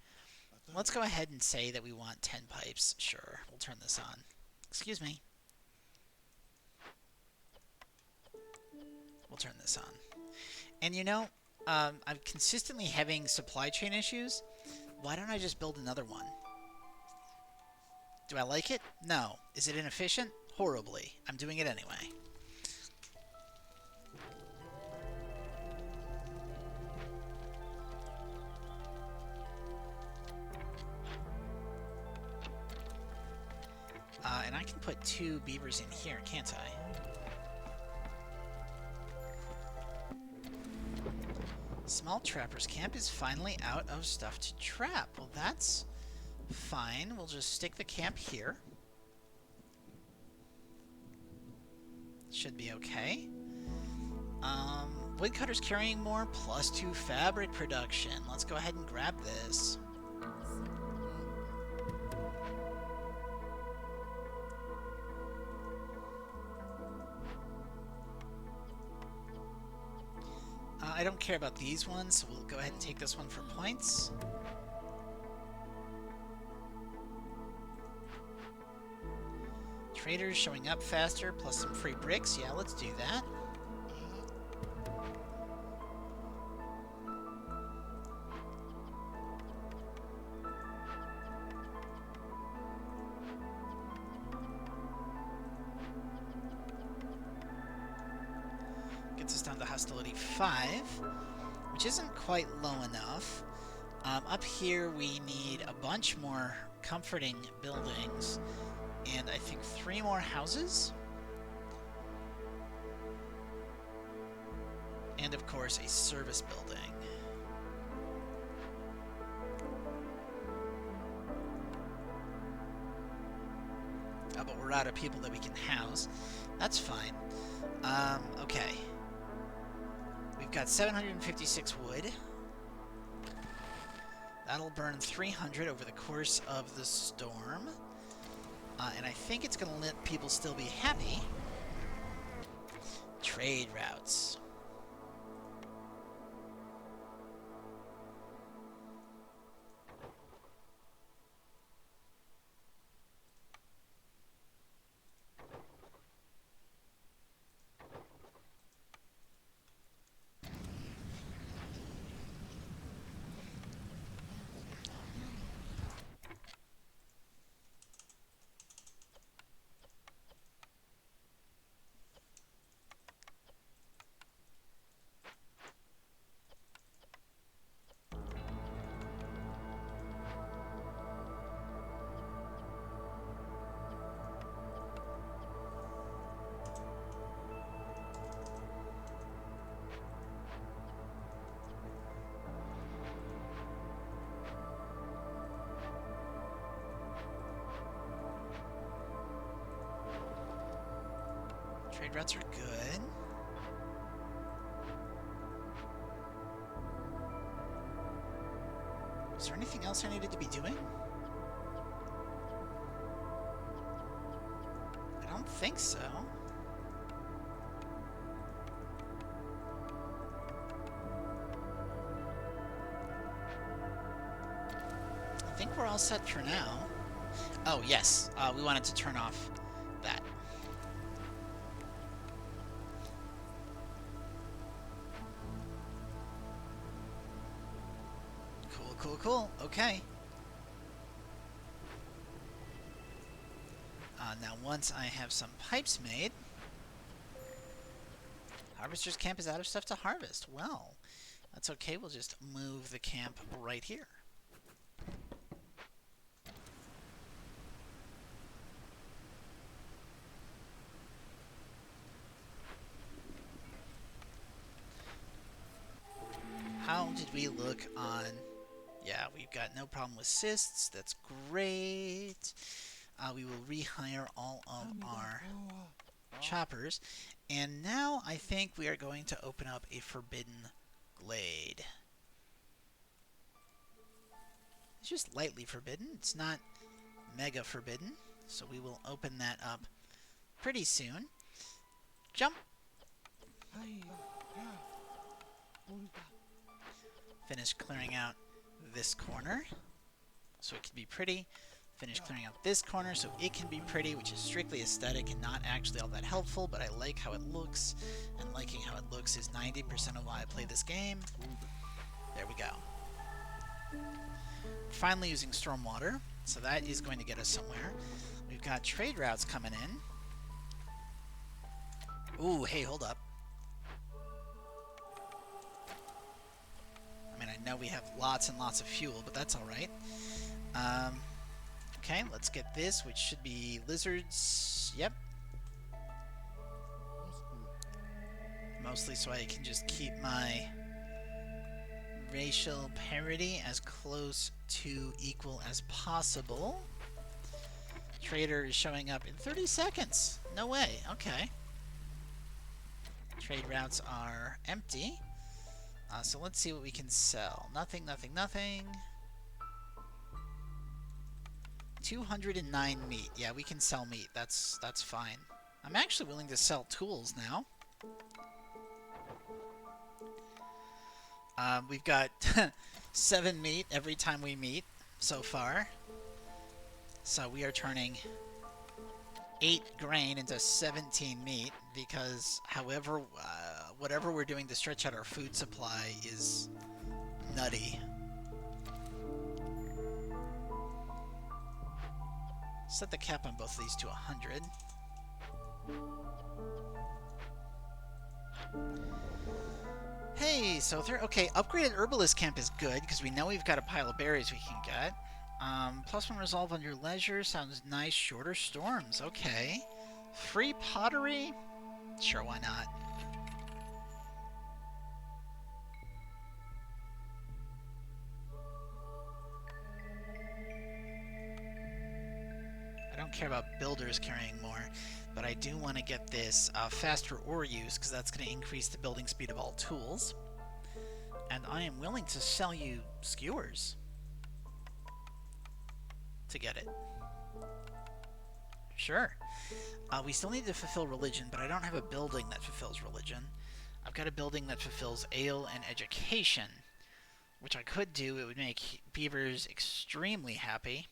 Let's go ahead and say that we want 10 pipes. Sure, we'll turn this on. Excuse me. We'll turn this on. And you know, I'm consistently having supply chain issues. Why don't I just build another one? Do I like it? No. Is it inefficient? Horribly. I'm doing it anyway. And I can put 2 beavers in here, can't I? Small Trapper's Camp is finally out of stuff to trap. Well, that's fine. We'll just stick the camp here. Should be okay. Woodcutter's carrying more, +2 fabric production. Let's go ahead and grab this. I don't care about these ones, so we'll go ahead and take this one for points. Traders showing up faster, plus some free bricks. Yeah, let's do that. Gets us down to hostility 5, which isn't quite low enough. Up here we need a bunch more comforting buildings, and I think 3 more houses. And of course a service building. Oh, but we're out of people that we can house. That's fine. Okay. We've got 756 wood. That'll burn 300 over the course of the storm. And I think it's going to let people still be happy. Trade routes. Trade routes are good. Is there anything else I needed to be doing? think so. I think we're all set for now. Oh, yes. We wanted to turn off that. Cool, cool, cool. Okay. Now, once I have some pipes made... Harvester's camp is out of stuff to harvest. Well, that's okay. We'll just move the camp right here. How did we look on... Yeah, we've got no problem with cysts. That's great. We will rehire all of our choppers. And now I think we are going to open up a forbidden glade. It's just lightly forbidden. It's not mega forbidden. So we will open that up pretty soon. Jump! Finish clearing out this corner so it can be pretty. Finish clearing out this corner so it can be pretty, which is strictly aesthetic and not actually all that helpful, but I like how it looks, and liking how it looks is 90% of why I play this game. There we go. Finally using stormwater, so that is going to get us somewhere. We've got trade routes coming in. Ooh, hey, hold up. I mean, I know we have lots and lots of fuel, but that's alright. Okay, let's get this, which should be lizards. Yep. Mostly so I can just keep my racial parity as close to equal as possible. Trader is showing up in 30 seconds. No way. Okay. Trade routes are empty. So let's see what we can sell. Nothing, nothing, nothing. 209 meat. Yeah, we can sell meat. That's fine. I'm actually willing to sell tools now. We've got 7 meat every time we meet so far. So we are turning 8 grain into 17 meat because however, whatever we're doing to stretch out our food supply is nutty. Set the cap on both of these to 100. Hey, so okay, upgraded herbalist camp is good because we know we've got a pile of berries we can get. +1 resolve on your leisure sounds nice. Shorter storms, okay. Free pottery? Sure, why not? I don't care about builders carrying more, but I do want to get this faster ore use because that's going to increase the building speed of all tools. And I am willing to sell you skewers to get it. Sure. We still need to fulfill religion, but I don't have a building that fulfills religion. I've got a building that fulfills ale and education, which I could do. It would make beavers extremely happy.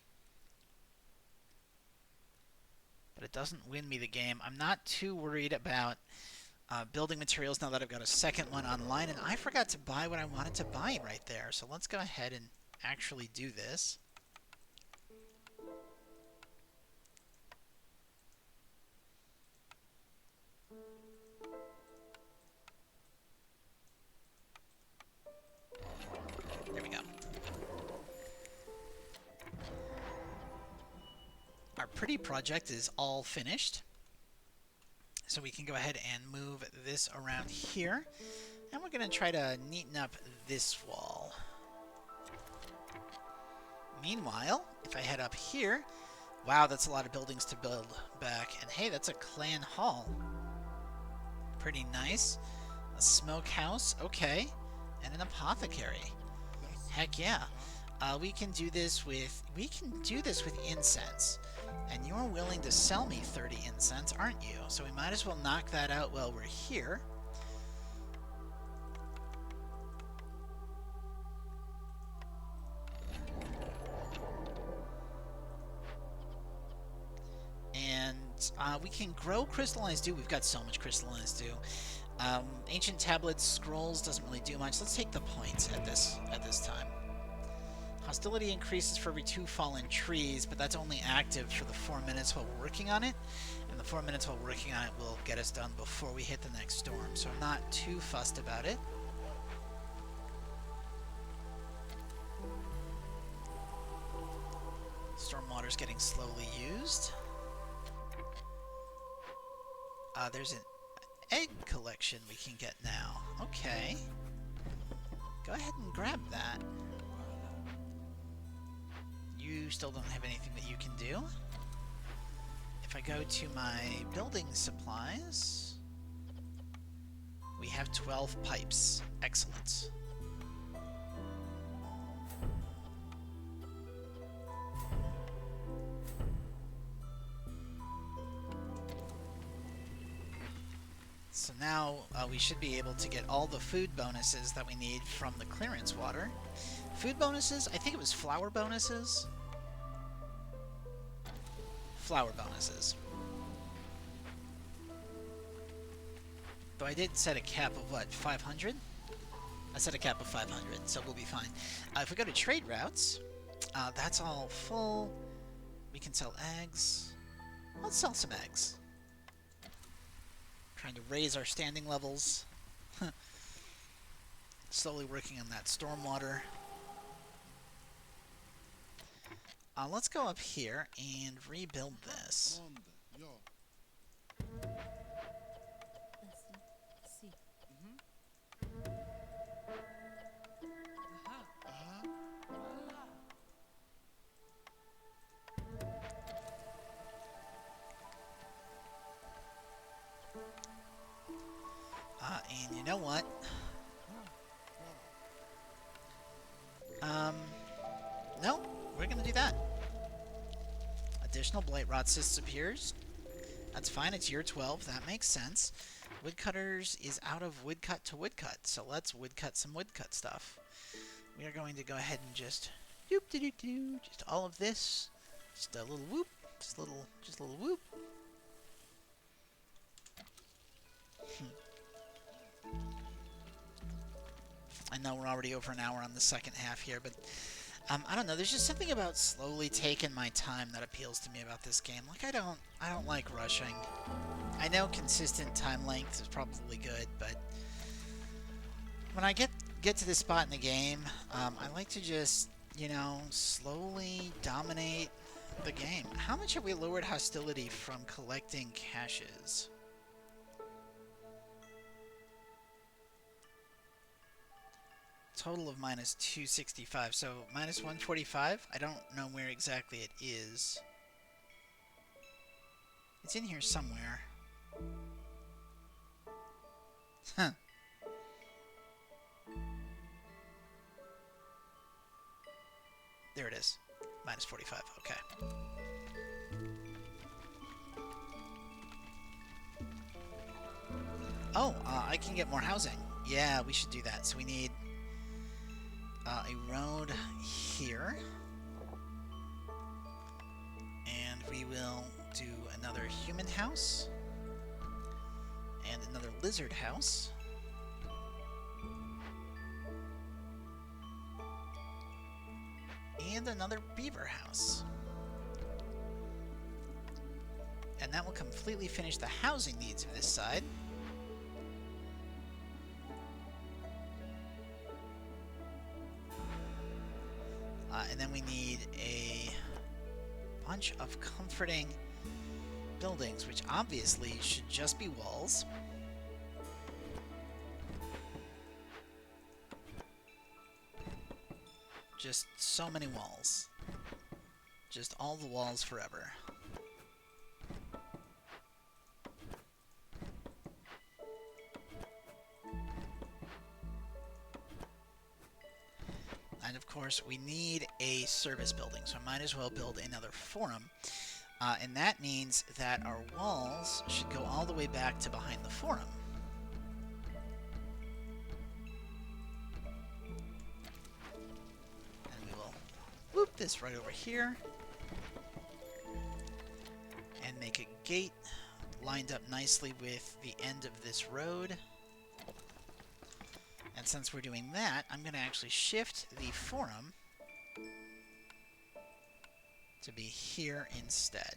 But it doesn't win me the game. I'm not too worried about building materials now that I've got a second one online, and I forgot to buy what I wanted to buy right there. So let's go ahead and actually do this. There we go. Our pretty project is all finished. So we can go ahead and move this around here. And we're going to try to neaten up this wall. Meanwhile, if I head up here, wow, that's a lot of buildings to build back. And hey, that's a clan hall. Pretty nice. A smokehouse, okay. And an apothecary. Heck yeah. We can do this with incense. And you're willing to sell me 30 incense, aren't you? So we might as well knock that out while we're here. And we can grow crystallized dew. We've got so much crystallized dew. Ancient tablets, scrolls doesn't really do much. Let's take the points at this time. Hostility increases for every 2 fallen trees, but that's only active for the 4 minutes while we're working on it. And the 4 minutes while we're working on it will get us done before we hit the next storm. So I'm not too fussed about it. Stormwater's getting slowly used. There's an egg collection we can get now. Okay. Go ahead and grab that. You still don't have anything that you can do. If I go to my building supplies, we have 12 pipes. Excellent. So now we should be able to get all the food bonuses that we need from the clearance water. Food bonuses? I think it was flower bonuses. Flower bonuses. Though I did set a cap of what, 500? I set a cap of 500, so we'll be fine. If we go to trade routes, that's all full. We can sell eggs. Let's sell some eggs. Trying to raise our standing levels. Slowly working on that stormwater. Let's go up here and rebuild this. And you know what? No, we're gonna do that. Additional blight rot cysts appears. That's fine, it's year 12, that makes sense. Woodcutters is out of woodcut to woodcut, so let's woodcut some woodcut stuff. We are going to go ahead and just doop-de-doo-doo, just all of this. Just a little whoop, just a little whoop. I know we're already over an hour on the second half here, but I don't know. There's just something about slowly taking my time that appeals to me about this game. Like I don't like rushing. I know consistent time length is probably good, but when I get to this spot in the game, I like to just, you know, slowly dominate the game. How much have we lowered hostility from collecting caches? Total of minus 265, so minus 145. I don't know where exactly it is. It's in here somewhere. Huh. There it is. Minus 45, okay. Oh, I can get more housing. Yeah, we should do that. So we need a road here, and we will do another human house and another lizard house, and another beaver house, and that will completely finish the housing needs of this side. And then we need a bunch of comforting buildings, which obviously should just be walls. Just so many walls. Just all the walls forever. And of course, we need a service building, so I might as well build another forum. And that means that our walls should go all the way back to behind the forum. And we will whoop this right over here. And make a gate lined up nicely with the end of this road. And since we're doing that, I'm going to actually shift the forum to be here instead.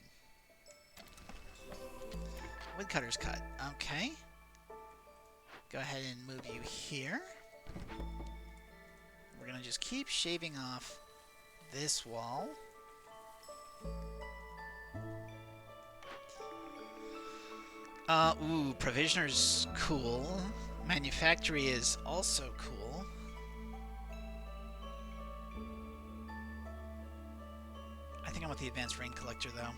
Woodcutter's cut. Okay. Go ahead and move you here. We're going to just keep shaving off this wall. Ooh, Provisioner's cool. Manufactory is also cool. I think I want the Advanced Rain Collector, though.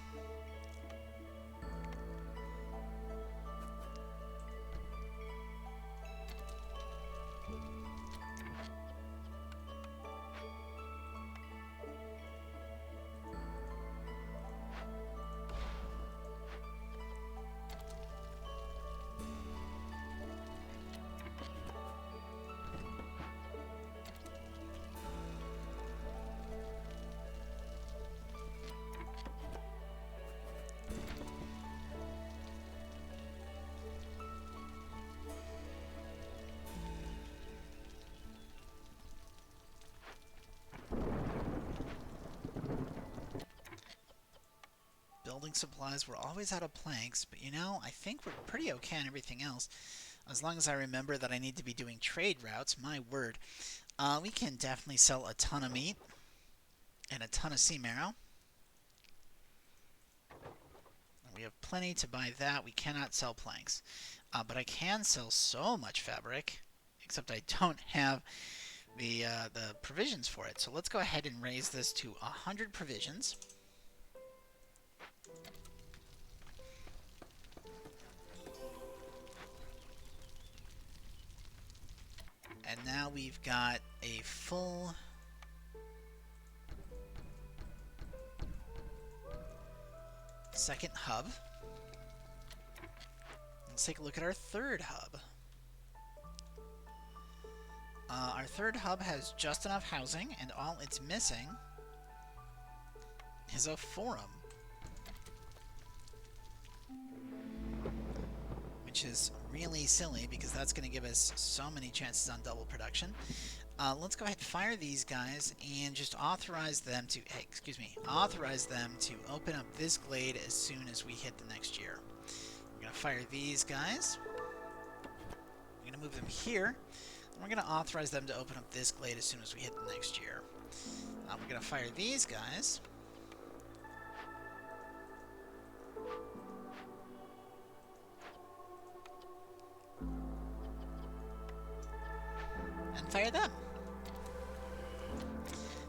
Building supplies, we're always out of planks, but you know, I think we're pretty okay on everything else. As long as I remember that I need to be doing trade routes, my word. We can definitely sell a ton of meat and a ton of sea marrow. We have plenty to buy that. We cannot sell planks. But I can sell so much fabric, except I don't have the provisions for it. So let's go ahead and raise this to 100 provisions. And now we've got a full second hub. Let's take a look at our third hub. Our third hub has just enough housing, and all it's missing is a forum. Which is really silly, because that's going to give us so many chances on double production. Let's go ahead and fire these guys and just authorize them to, authorize them to open up this glade as soon as we hit the next year. We're going to fire these guys. We're going to move them here. And we're going to authorize them to open up this glade as soon as we hit the next year. We're going to fire these guys. And fire them.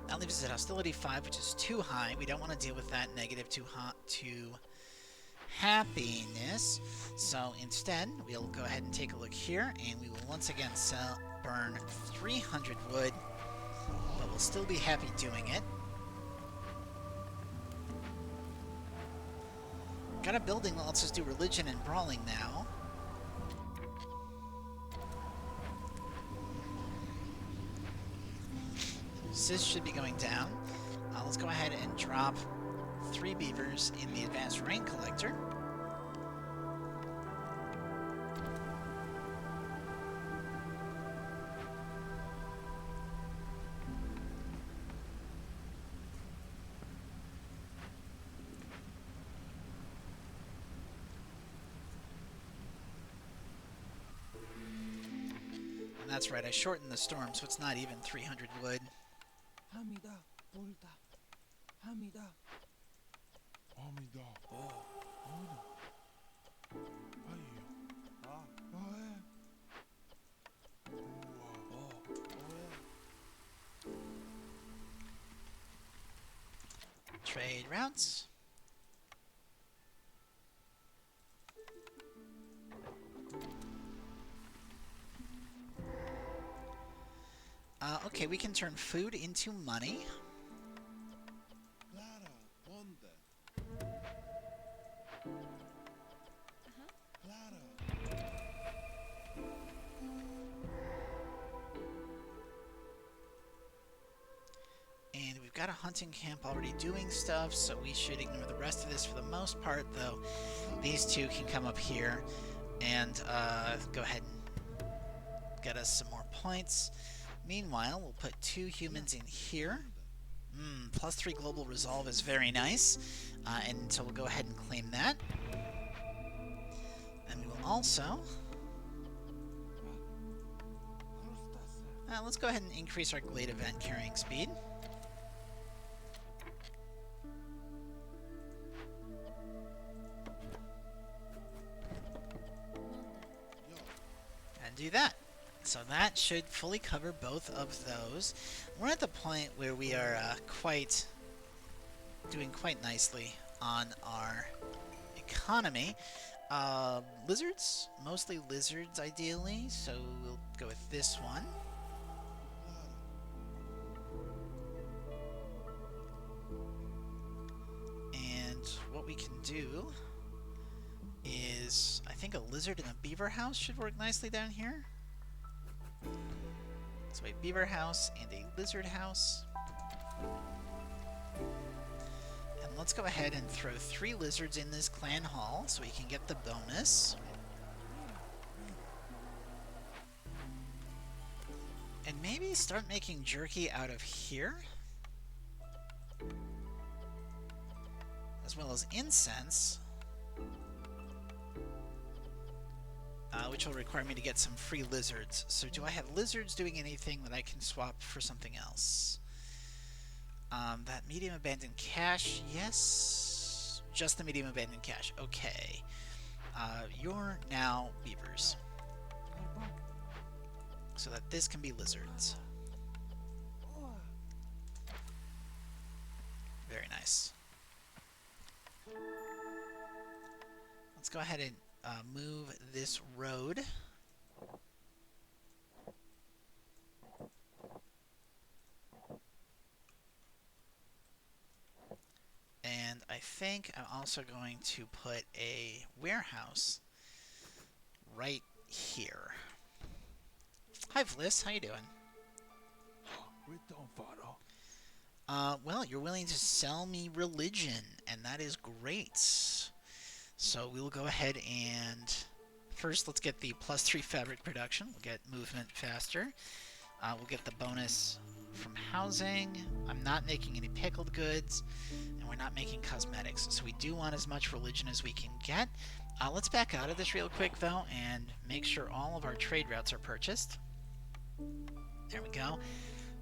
That leaves us at hostility 5, which is too high. We don't want to deal with that negative to happiness. So instead, we'll go ahead and take a look here, and we will once again burn 300 wood, but we'll still be happy doing it. Got a building that lets us do religion and brawling now. Sis should be going down. Let's go ahead and drop 3 beavers in the Advanced Rain Collector. And that's right, I shortened the storm, so it's not even 300 wood. Hamida, Volta, Hamida. Hamida. Oh. Trade routes. Okay, we can turn food into money. got a hunting camp already doing stuff, so we should ignore the rest of this for the most part, though. These two can come up here and go ahead and get us some more points. Meanwhile, we'll put 2 humans in here. +3 global resolve is very nice, and so we'll go ahead and claim that. And we will also... let's go ahead and increase our Glade event carrying speed. And do that. So that should fully cover both of those. We're at the point where we are doing quite nicely on our economy. Lizards, mostly lizards ideally, so we'll go with this one. And what we can do is, I think a lizard and a beaver house should work nicely down here. So a beaver house and a lizard house. And let's go ahead and throw 3 lizards in this clan hall so we can get the bonus. And maybe start making jerky out of here. As well as incense. Which will require me to get some free lizards. So do I have lizards doing anything that I can swap for something else? That medium abandoned cache, yes. Just the medium abandoned cache, okay. You're now beavers. So that this can be lizards. Very nice. Let's go ahead and move this road. And I think I'm also going to put a warehouse right here. Hi, Fliss. How you doing? Well, you're willing to sell me religion, and that is great. So we'll go ahead and first let's get the +3 fabric production. We'll get movement faster. We'll get the bonus from housing. I'm not making any pickled goods, and we're not making cosmetics. So we do want as much religion as we can get. Let's back out of this real quick, though, and make sure all of our trade routes are purchased. There we go.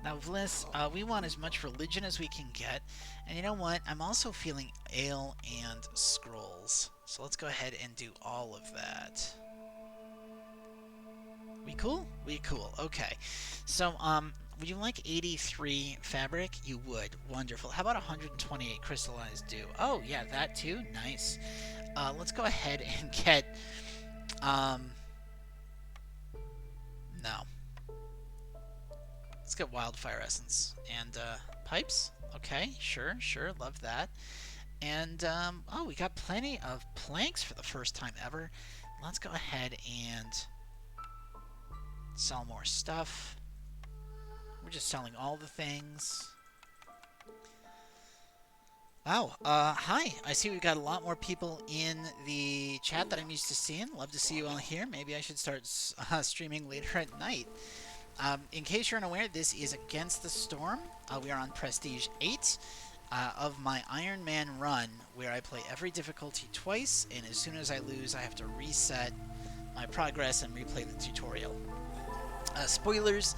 Now, Bliss, we want as much religion as we can get. And you know what? I'm also feeling ale and scrolls. So let's go ahead and do all of that. We cool? We cool. Okay. So, would you like 83 fabric? You would. Wonderful. How about 128 crystallized dew? Oh, yeah, that too. Nice. Let's go ahead and get... No. Let's get wildfire essence. And, pipes? Okay, sure, love that. And, oh, we got plenty of planks for the first time ever. Let's go ahead and sell more stuff. We're just selling all the things. Wow, hi. I see we've got a lot more people in the chat that I'm used to seeing. Love to see you all here. Maybe I should start streaming later at night. In case you're unaware, this is Against the Storm. We are on Prestige 8 of my Iron Man run, where I play every difficulty twice, and as soon as I lose, I have to reset my progress and replay the tutorial. Spoilers,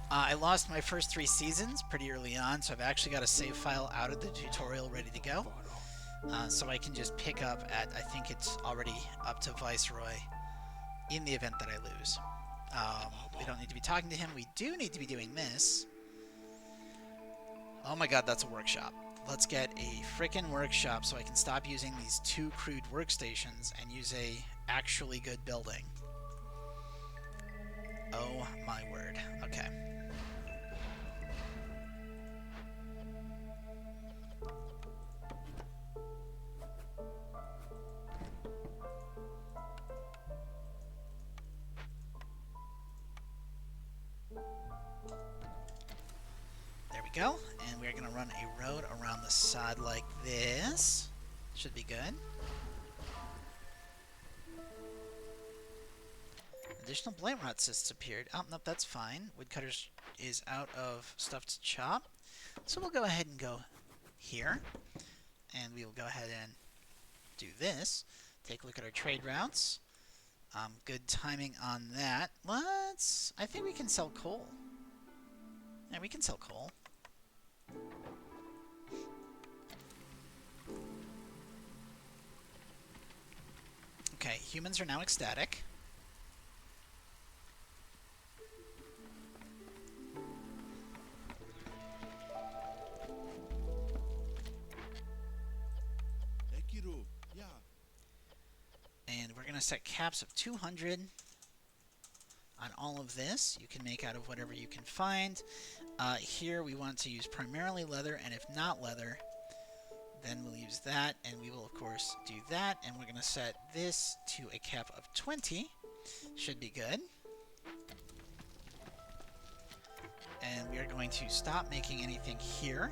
I lost my first 3 seasons pretty early on, so I've actually got a save file out of the tutorial ready to go. So I can just pick up at, I think it's already up to Viceroy in the event that I lose. We don't need to be talking to him. We do need to be doing this. Oh my god, that's a workshop. Let's get a frickin' workshop so I can stop using these 2 crude workstations and use a actually good building. Oh my word. Okay. There we go. And we're we're going to run a road around the side like this. Should be good. Additional blight rot cysts appeared. Oh, nope, that's fine. Woodcutters is out of stuff to chop. So we'll go ahead and go here. And we will go ahead and do this. Take a look at our trade routes. Good timing on that. I think we can sell coal. Yeah, we can sell coal. Okay, humans are now ecstatic. And we're going to set caps of 200 on all of this. You can make out of whatever you can find. Here we want to use primarily leather, and if not leather, then we'll use that, and we will of course do that, and we're going to set this to a cap of 20. Should be good. And we are going to stop making anything here.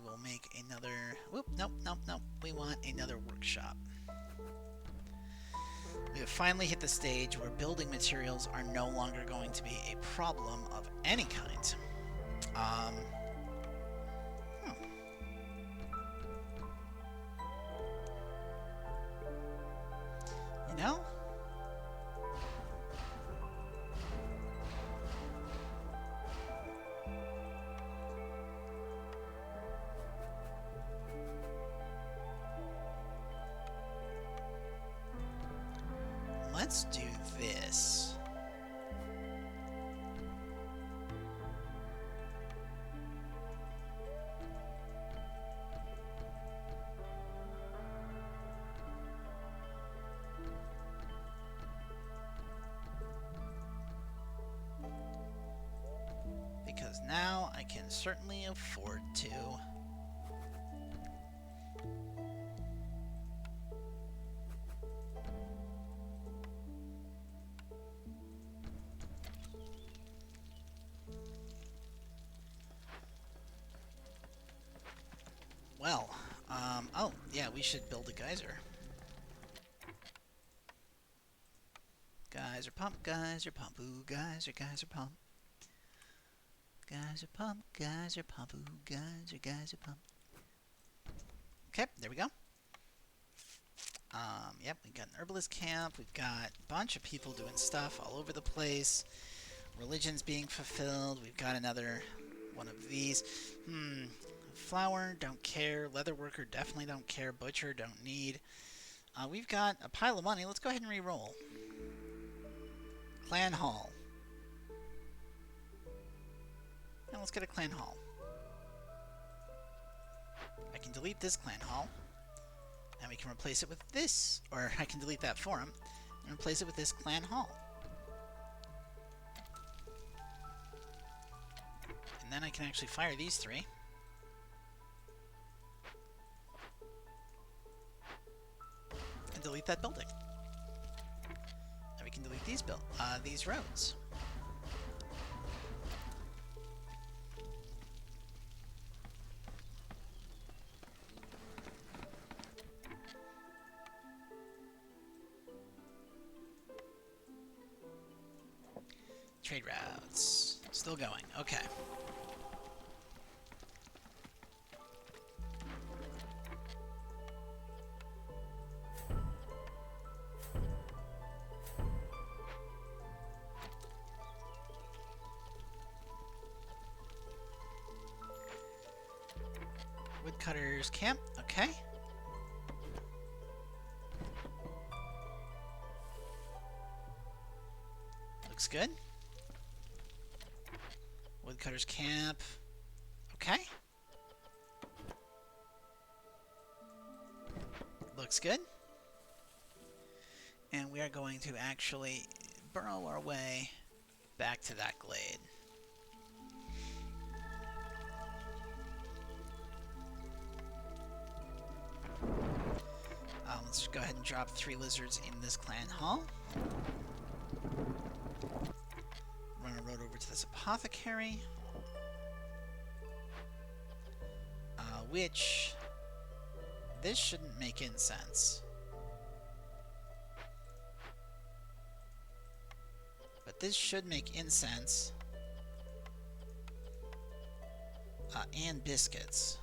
We'll make another... Whoop, nope. We want another workshop. We have finally hit the stage where building materials are no longer going to be a problem of any kind. You know? Let's do this. Because now I can certainly afford to. Well, oh, yeah, we should build a geyser. Geyser pump, ooh, geyser pump. Geyser pump, ooh, geyser pump. Okay, there we go. Yep, we got an herbalist camp. We've got a bunch of people doing stuff all over the place. Religion's being fulfilled. We've got another one of these. Flour, don't care. Leather worker, definitely don't care. Butcher, don't need. We've got a pile of money. Let's go ahead and re-roll. Clan Hall. Now let's get a Clan Hall. I can delete this Clan Hall. And we can replace it with this. Or I can delete that for him. And replace it with this Clan Hall. And then I can actually fire these three. And delete that building. And we can delete these roads. Trade routes. Still going. Okay. Woodcutter's camp. Okay. Looks good. Woodcutter's camp. Okay. Looks good. And we are going to actually burrow our way back to that glade. Let's go ahead and drop 3 lizards in this clan hall. Run a road over to this apothecary. Which... this shouldn't make incense. But this should make incense. And biscuits.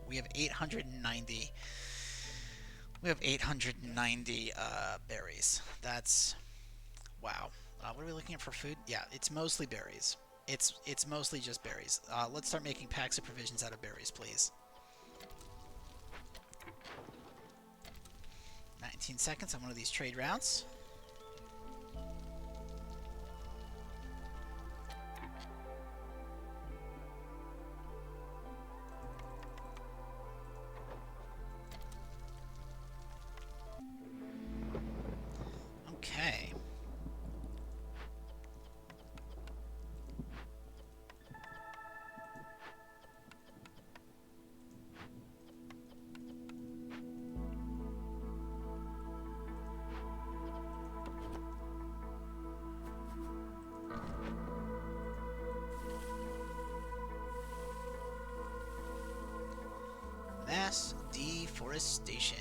We have 890... we have 890 berries. That's... wow. What are we looking at for food? Yeah, it's mostly berries. It's mostly just berries. Let's start making packs of provisions out of berries, please. 19 seconds on one of these trade routes. Okay. Mass deforestation.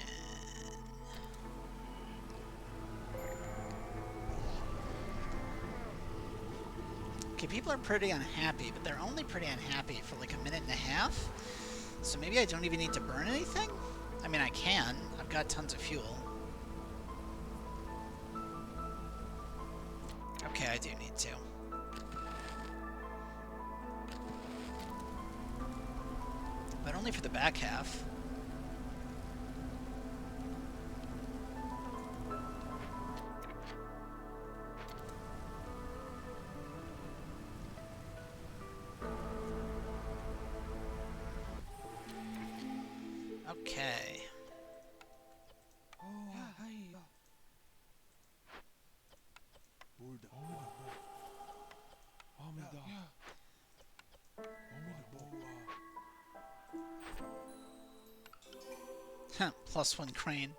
Okay, people are pretty unhappy, but they're only pretty unhappy for like a minute and a half. So maybe I don't even need to burn anything? I mean, I can. I've got tons of fuel. Okay, I do need to. But only for the back half. Okay. Huh, +1 crane.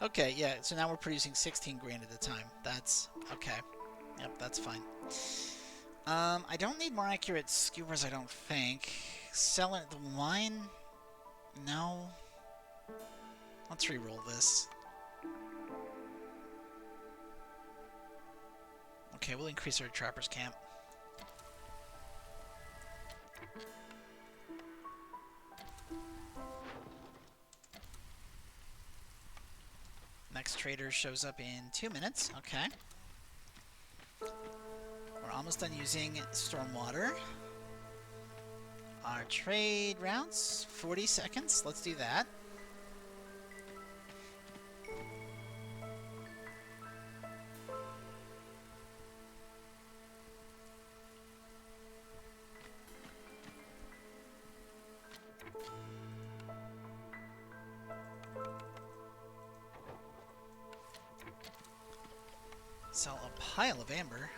Okay, yeah, so now we're producing 16 grain at a time. That's okay. Yep, that's fine. I don't need more accurate skewers, I don't think. Sell it, the wine? No. Let's re-roll this. Okay, we'll increase our trapper's camp. Next trader shows up in 2 minutes. Okay. We're almost done using stormwater. Our trade routes, 40 seconds. Let's do that. Sell a pile of amber.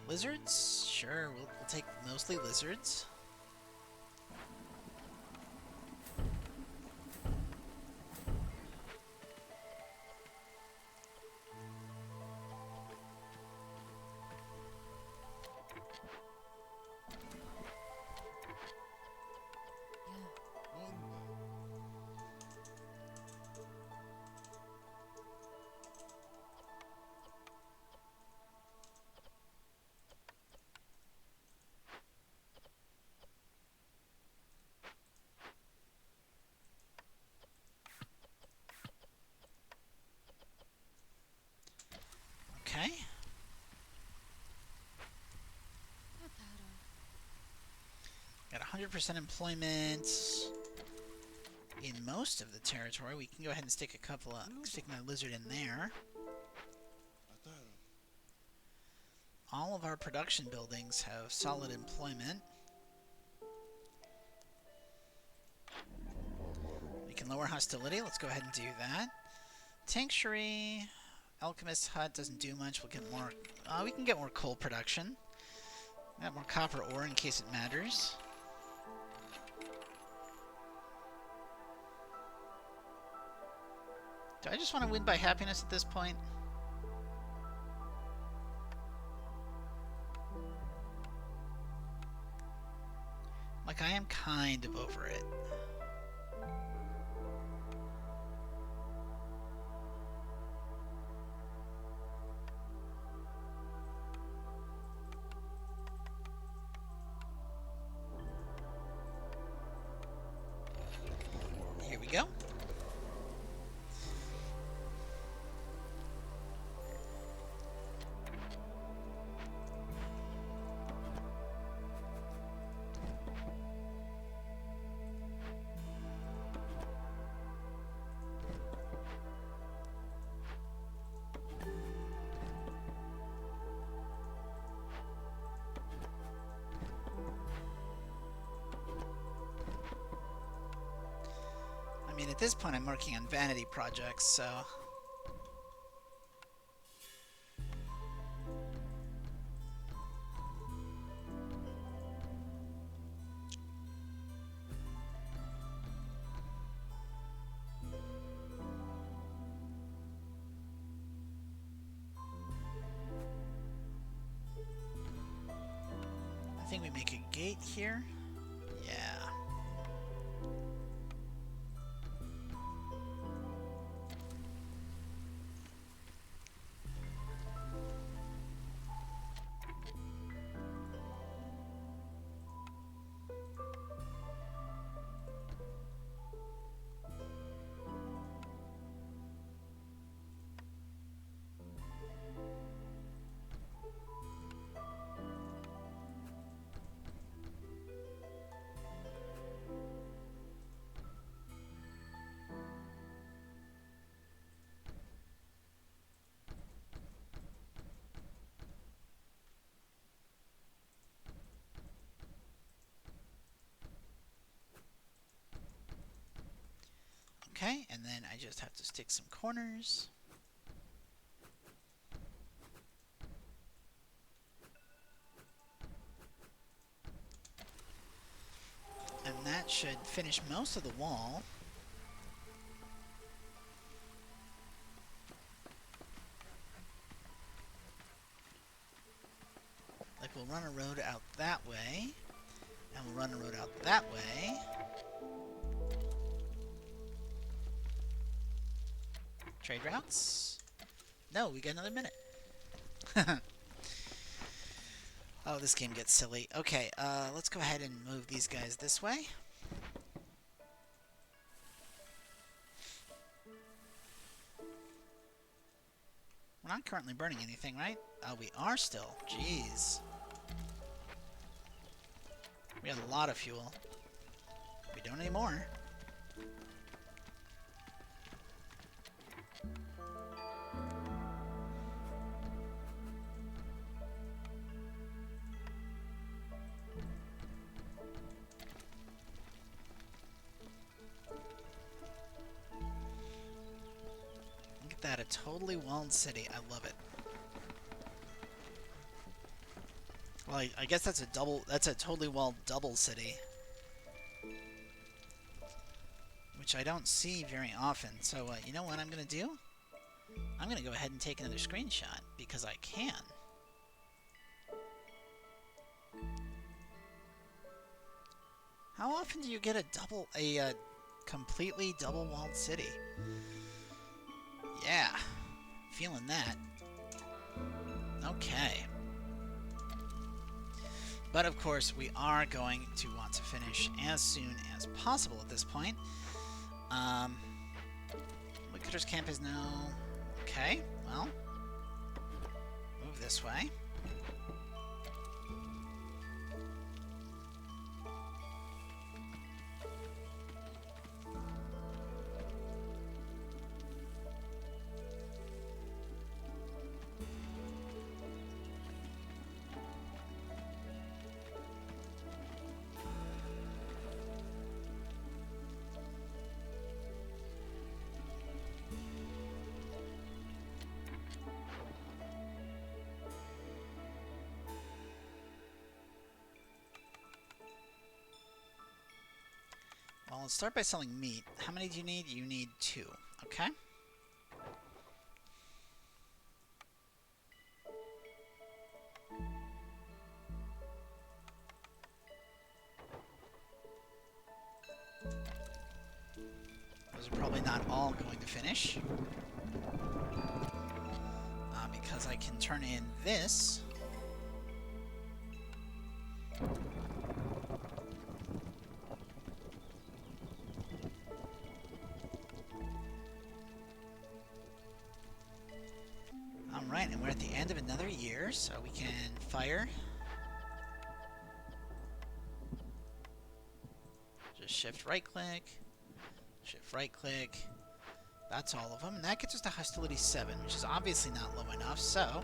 Lizards? Sure, we'll take mostly lizards. 100% employment in most of the territory. We can go ahead and stick stick my lizard in there. All of our production buildings have solid employment. We can lower hostility. Let's go ahead and do that. Tanctuary, alchemist hut doesn't do much. We'll get more. We can get more coal production. Got more copper ore in case it matters. Do I just want to win by happiness at this point? Like, I am kind of over it. Here we go. I mean, at this point, I'm working on vanity projects, so... I think we make a gate here. Yeah. Okay, and then I just have to stick some corners. And that should finish most of the wall. Like, we'll run a road out that way, and we'll run a road out that way. Trade routes? No, we got another minute. Oh, this game gets silly. Okay, let's go ahead and move these guys this way. We're not currently burning anything, right? Oh, we are still. Jeez. We had a lot of fuel. We don't anymore. That a totally walled city. I love it. Well, I guess that's a totally walled double city, which I don't see very often. So you know what I'm gonna do? I'm gonna go ahead and take another screenshot because I can. How often do you get a completely double walled city? Yeah, feeling that. Okay. But of course, we are going to want to finish as soon as possible at this point. Woodcutter's camp is now... Okay, well, move this way. let's start by selling meat. How many do you need? You need 2. Okay. Those are probably not all going to finish. Because I can turn in this. Alright, and we're at the end of another year, so we can fire. Just shift right click. Shift right click. That's all of them. And that gets us to hostility 7, which is obviously not low enough, so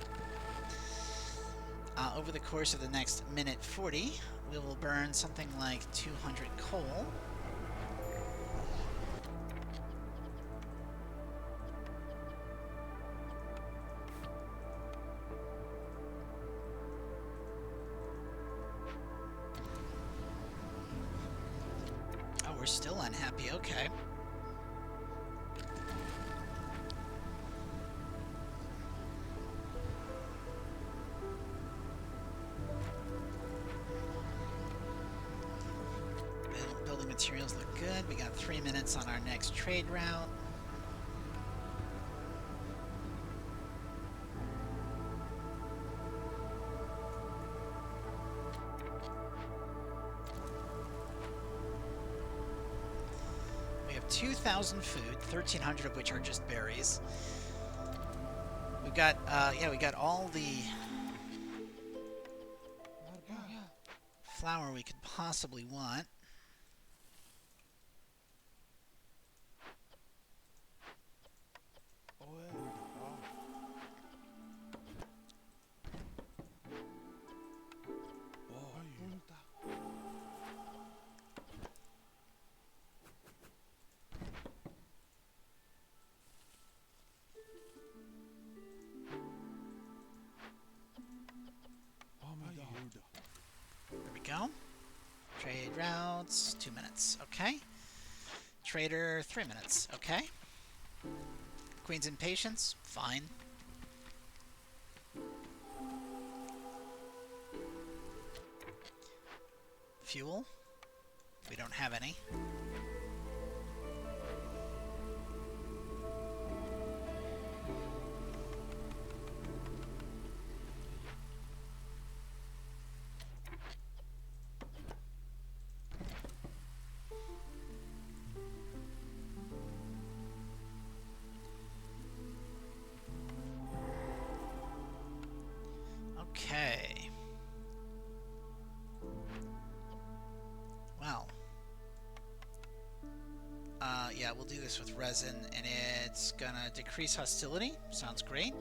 over the course of the next minute 40, we will burn something like 200 coal. Oh, we're still unhappy. Okay. Building materials look good. We got 3 minutes on our next trade route. We have 2,000 food, 1,300 of which are just berries. We've got, yeah, we got all the flour we could possibly want. There we go. Trade routes, 2 minutes. Okay. Trader, 3 minutes. Okay. Queen's impatience, fine. Fuel, we don't have any. Okay. Well. Yeah, we'll do this with resin, and it's gonna decrease hostility. Sounds great.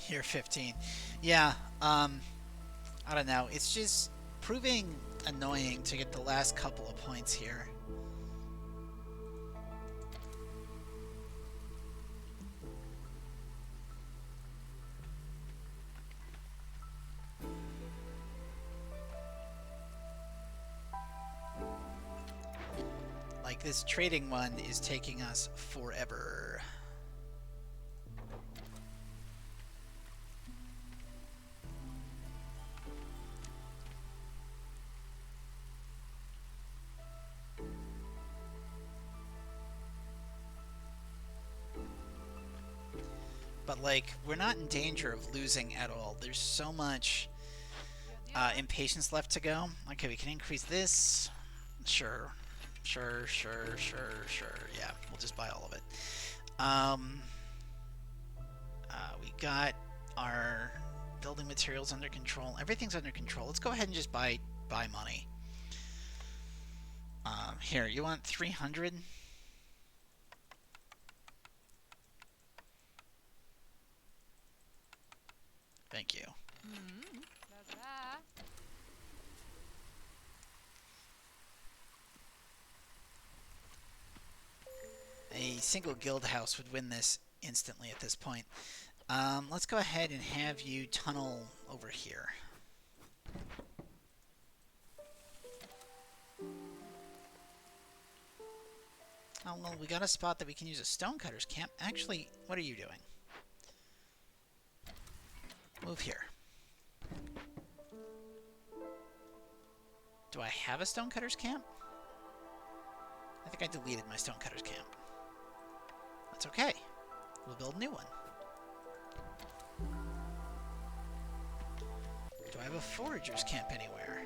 Year 15. Yeah, I don't know. It's just proving annoying to get the last couple of points here. Like, this trading one is taking us forever. But, like, we're not in danger of losing at all. There's so much impatience left to go. Okay, we can increase this. Sure. Sure. Yeah, we'll just buy all of it. We got our building materials under control. Everything's under control. Let's go ahead and just buy money. Here, you want 300? Thank you. single guild house would win this instantly at this point. Let's go ahead and have you tunnel over here. Oh, well, we got a spot that we can use a stonecutter's camp. Actually, what are you doing? Move here. Do I have a stonecutter's camp? I think I deleted my stonecutter's camp. That's okay. We'll build a new one. Do I have a forager's camp anywhere?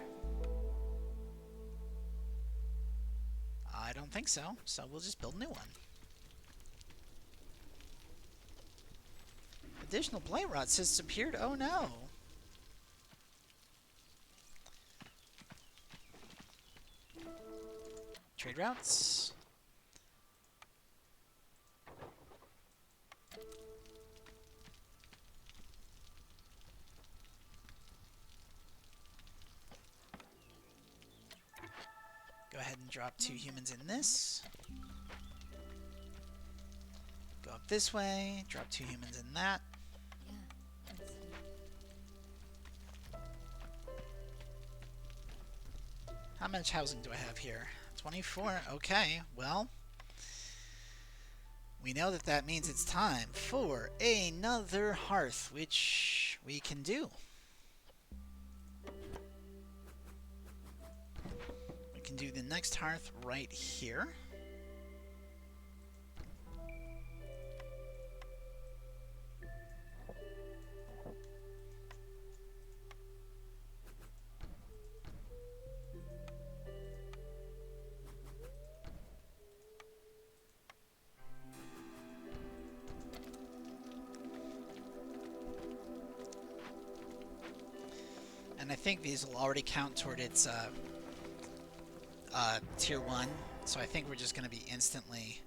I don't think so, so we'll just build a new one. Additional blight rots has disappeared? Oh no! Trade routes. Go ahead and drop 2 humans in this. Go up this way, drop 2 humans in that. How much housing do I have here? 24. Okay, well, we know that that means it's time for another hearth, which we can do. We can do the next hearth right here. And I think these will already count toward its tier 1, so I think we're just going to be instantly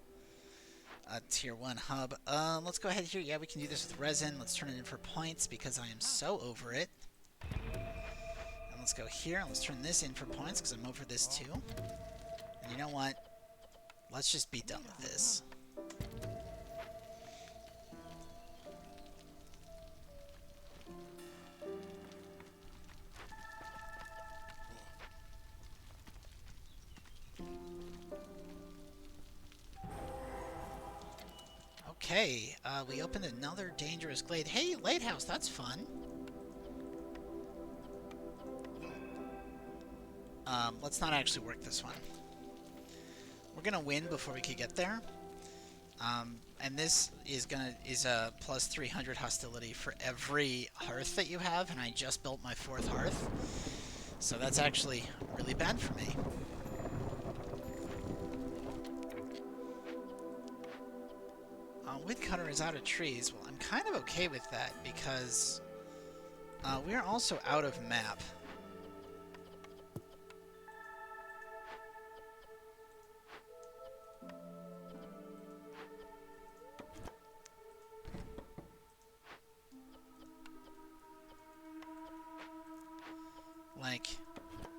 a tier 1 hub. Let's go ahead here. Yeah, we can do this with resin. Let's turn it in for points because I am so over it. And let's go here and let's turn this in for points because I'm over this too. And you know what? Let's just be done with this. Okay, we opened another dangerous glade. Hey, lighthouse, that's fun. Let's not actually work this one. We're gonna win before we could get there. And this is a plus 300 hostility for every hearth that you have, and I just built my 4th hearth. So that's actually really bad for me. Woodcutter is out of trees. Well, I'm kind of okay with that because we are also out of map. Like,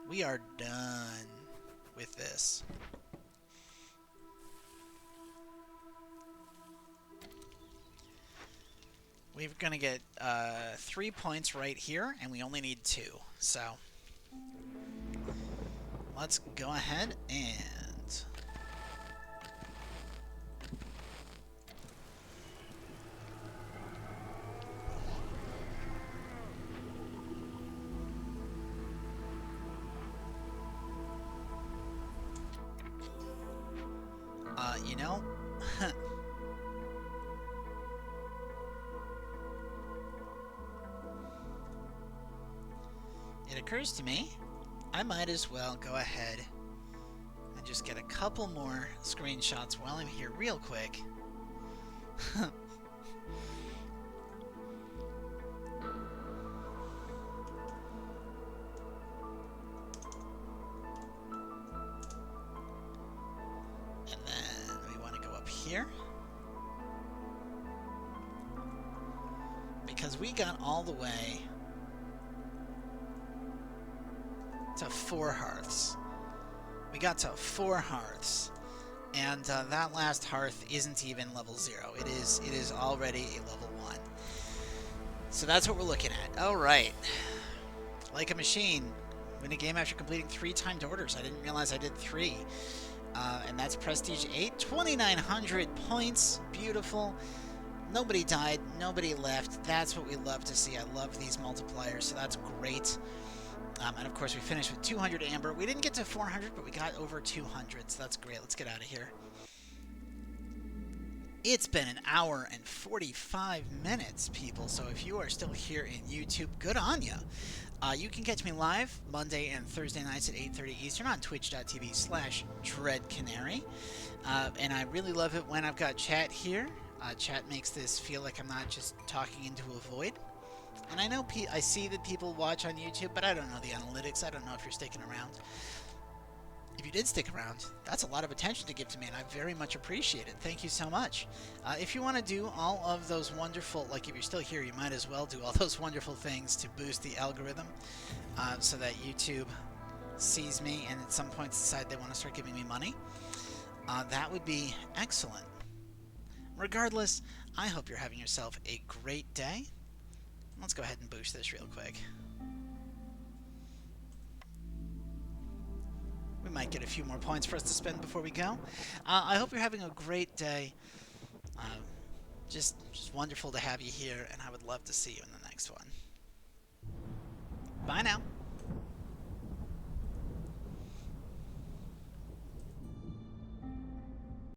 we are done with this. We're going to get 3 points right here, and we only need 2. So, let's go ahead and... you know... It occurs to me, I might as well go ahead and just get a couple more screenshots while I'm here real quick. And then we want to go up here. Because we got all the way to 4 hearths. We got to 4 hearths. And that last hearth isn't even level 0. It is already a level 1. So that's what we're looking at. Alright. Like a machine. Win a game after completing 3 timed orders. I didn't realize I did 3. And that's Prestige 8. 2,900 points. Beautiful. Nobody died. Nobody left. That's what we love to see. I love these multipliers, so that's great. And of course, we finished with 200 amber. We didn't get to 400, but we got over 200, so that's great. Let's get out of here. It's been an hour and 45 minutes, people, so if you are still here in YouTube, good on you. You can catch me live Monday and Thursday nights at 8:30 Eastern on twitch.tv/DreadCanary. And I really love it when I've got chat here. Chat makes this feel like I'm not just talking into a void. And I know I see that people watch on YouTube, but I don't know the analytics. I don't know if you're sticking around. If you did stick around, that's a lot of attention to give to me, and I very much appreciate it. Thank you so much. If you want to do all of those wonderful, like if you're still here, you might as well do all those wonderful things to boost the algorithm so that YouTube sees me and at some point decide they want to start giving me money. That would be excellent. Regardless, I hope you're having yourself a great day. Let's go ahead and boost this real quick. We might get a few more points for us to spend before we go. I hope you're having a great day. Just wonderful to have you here, and I would love to see you in the next one. Bye now.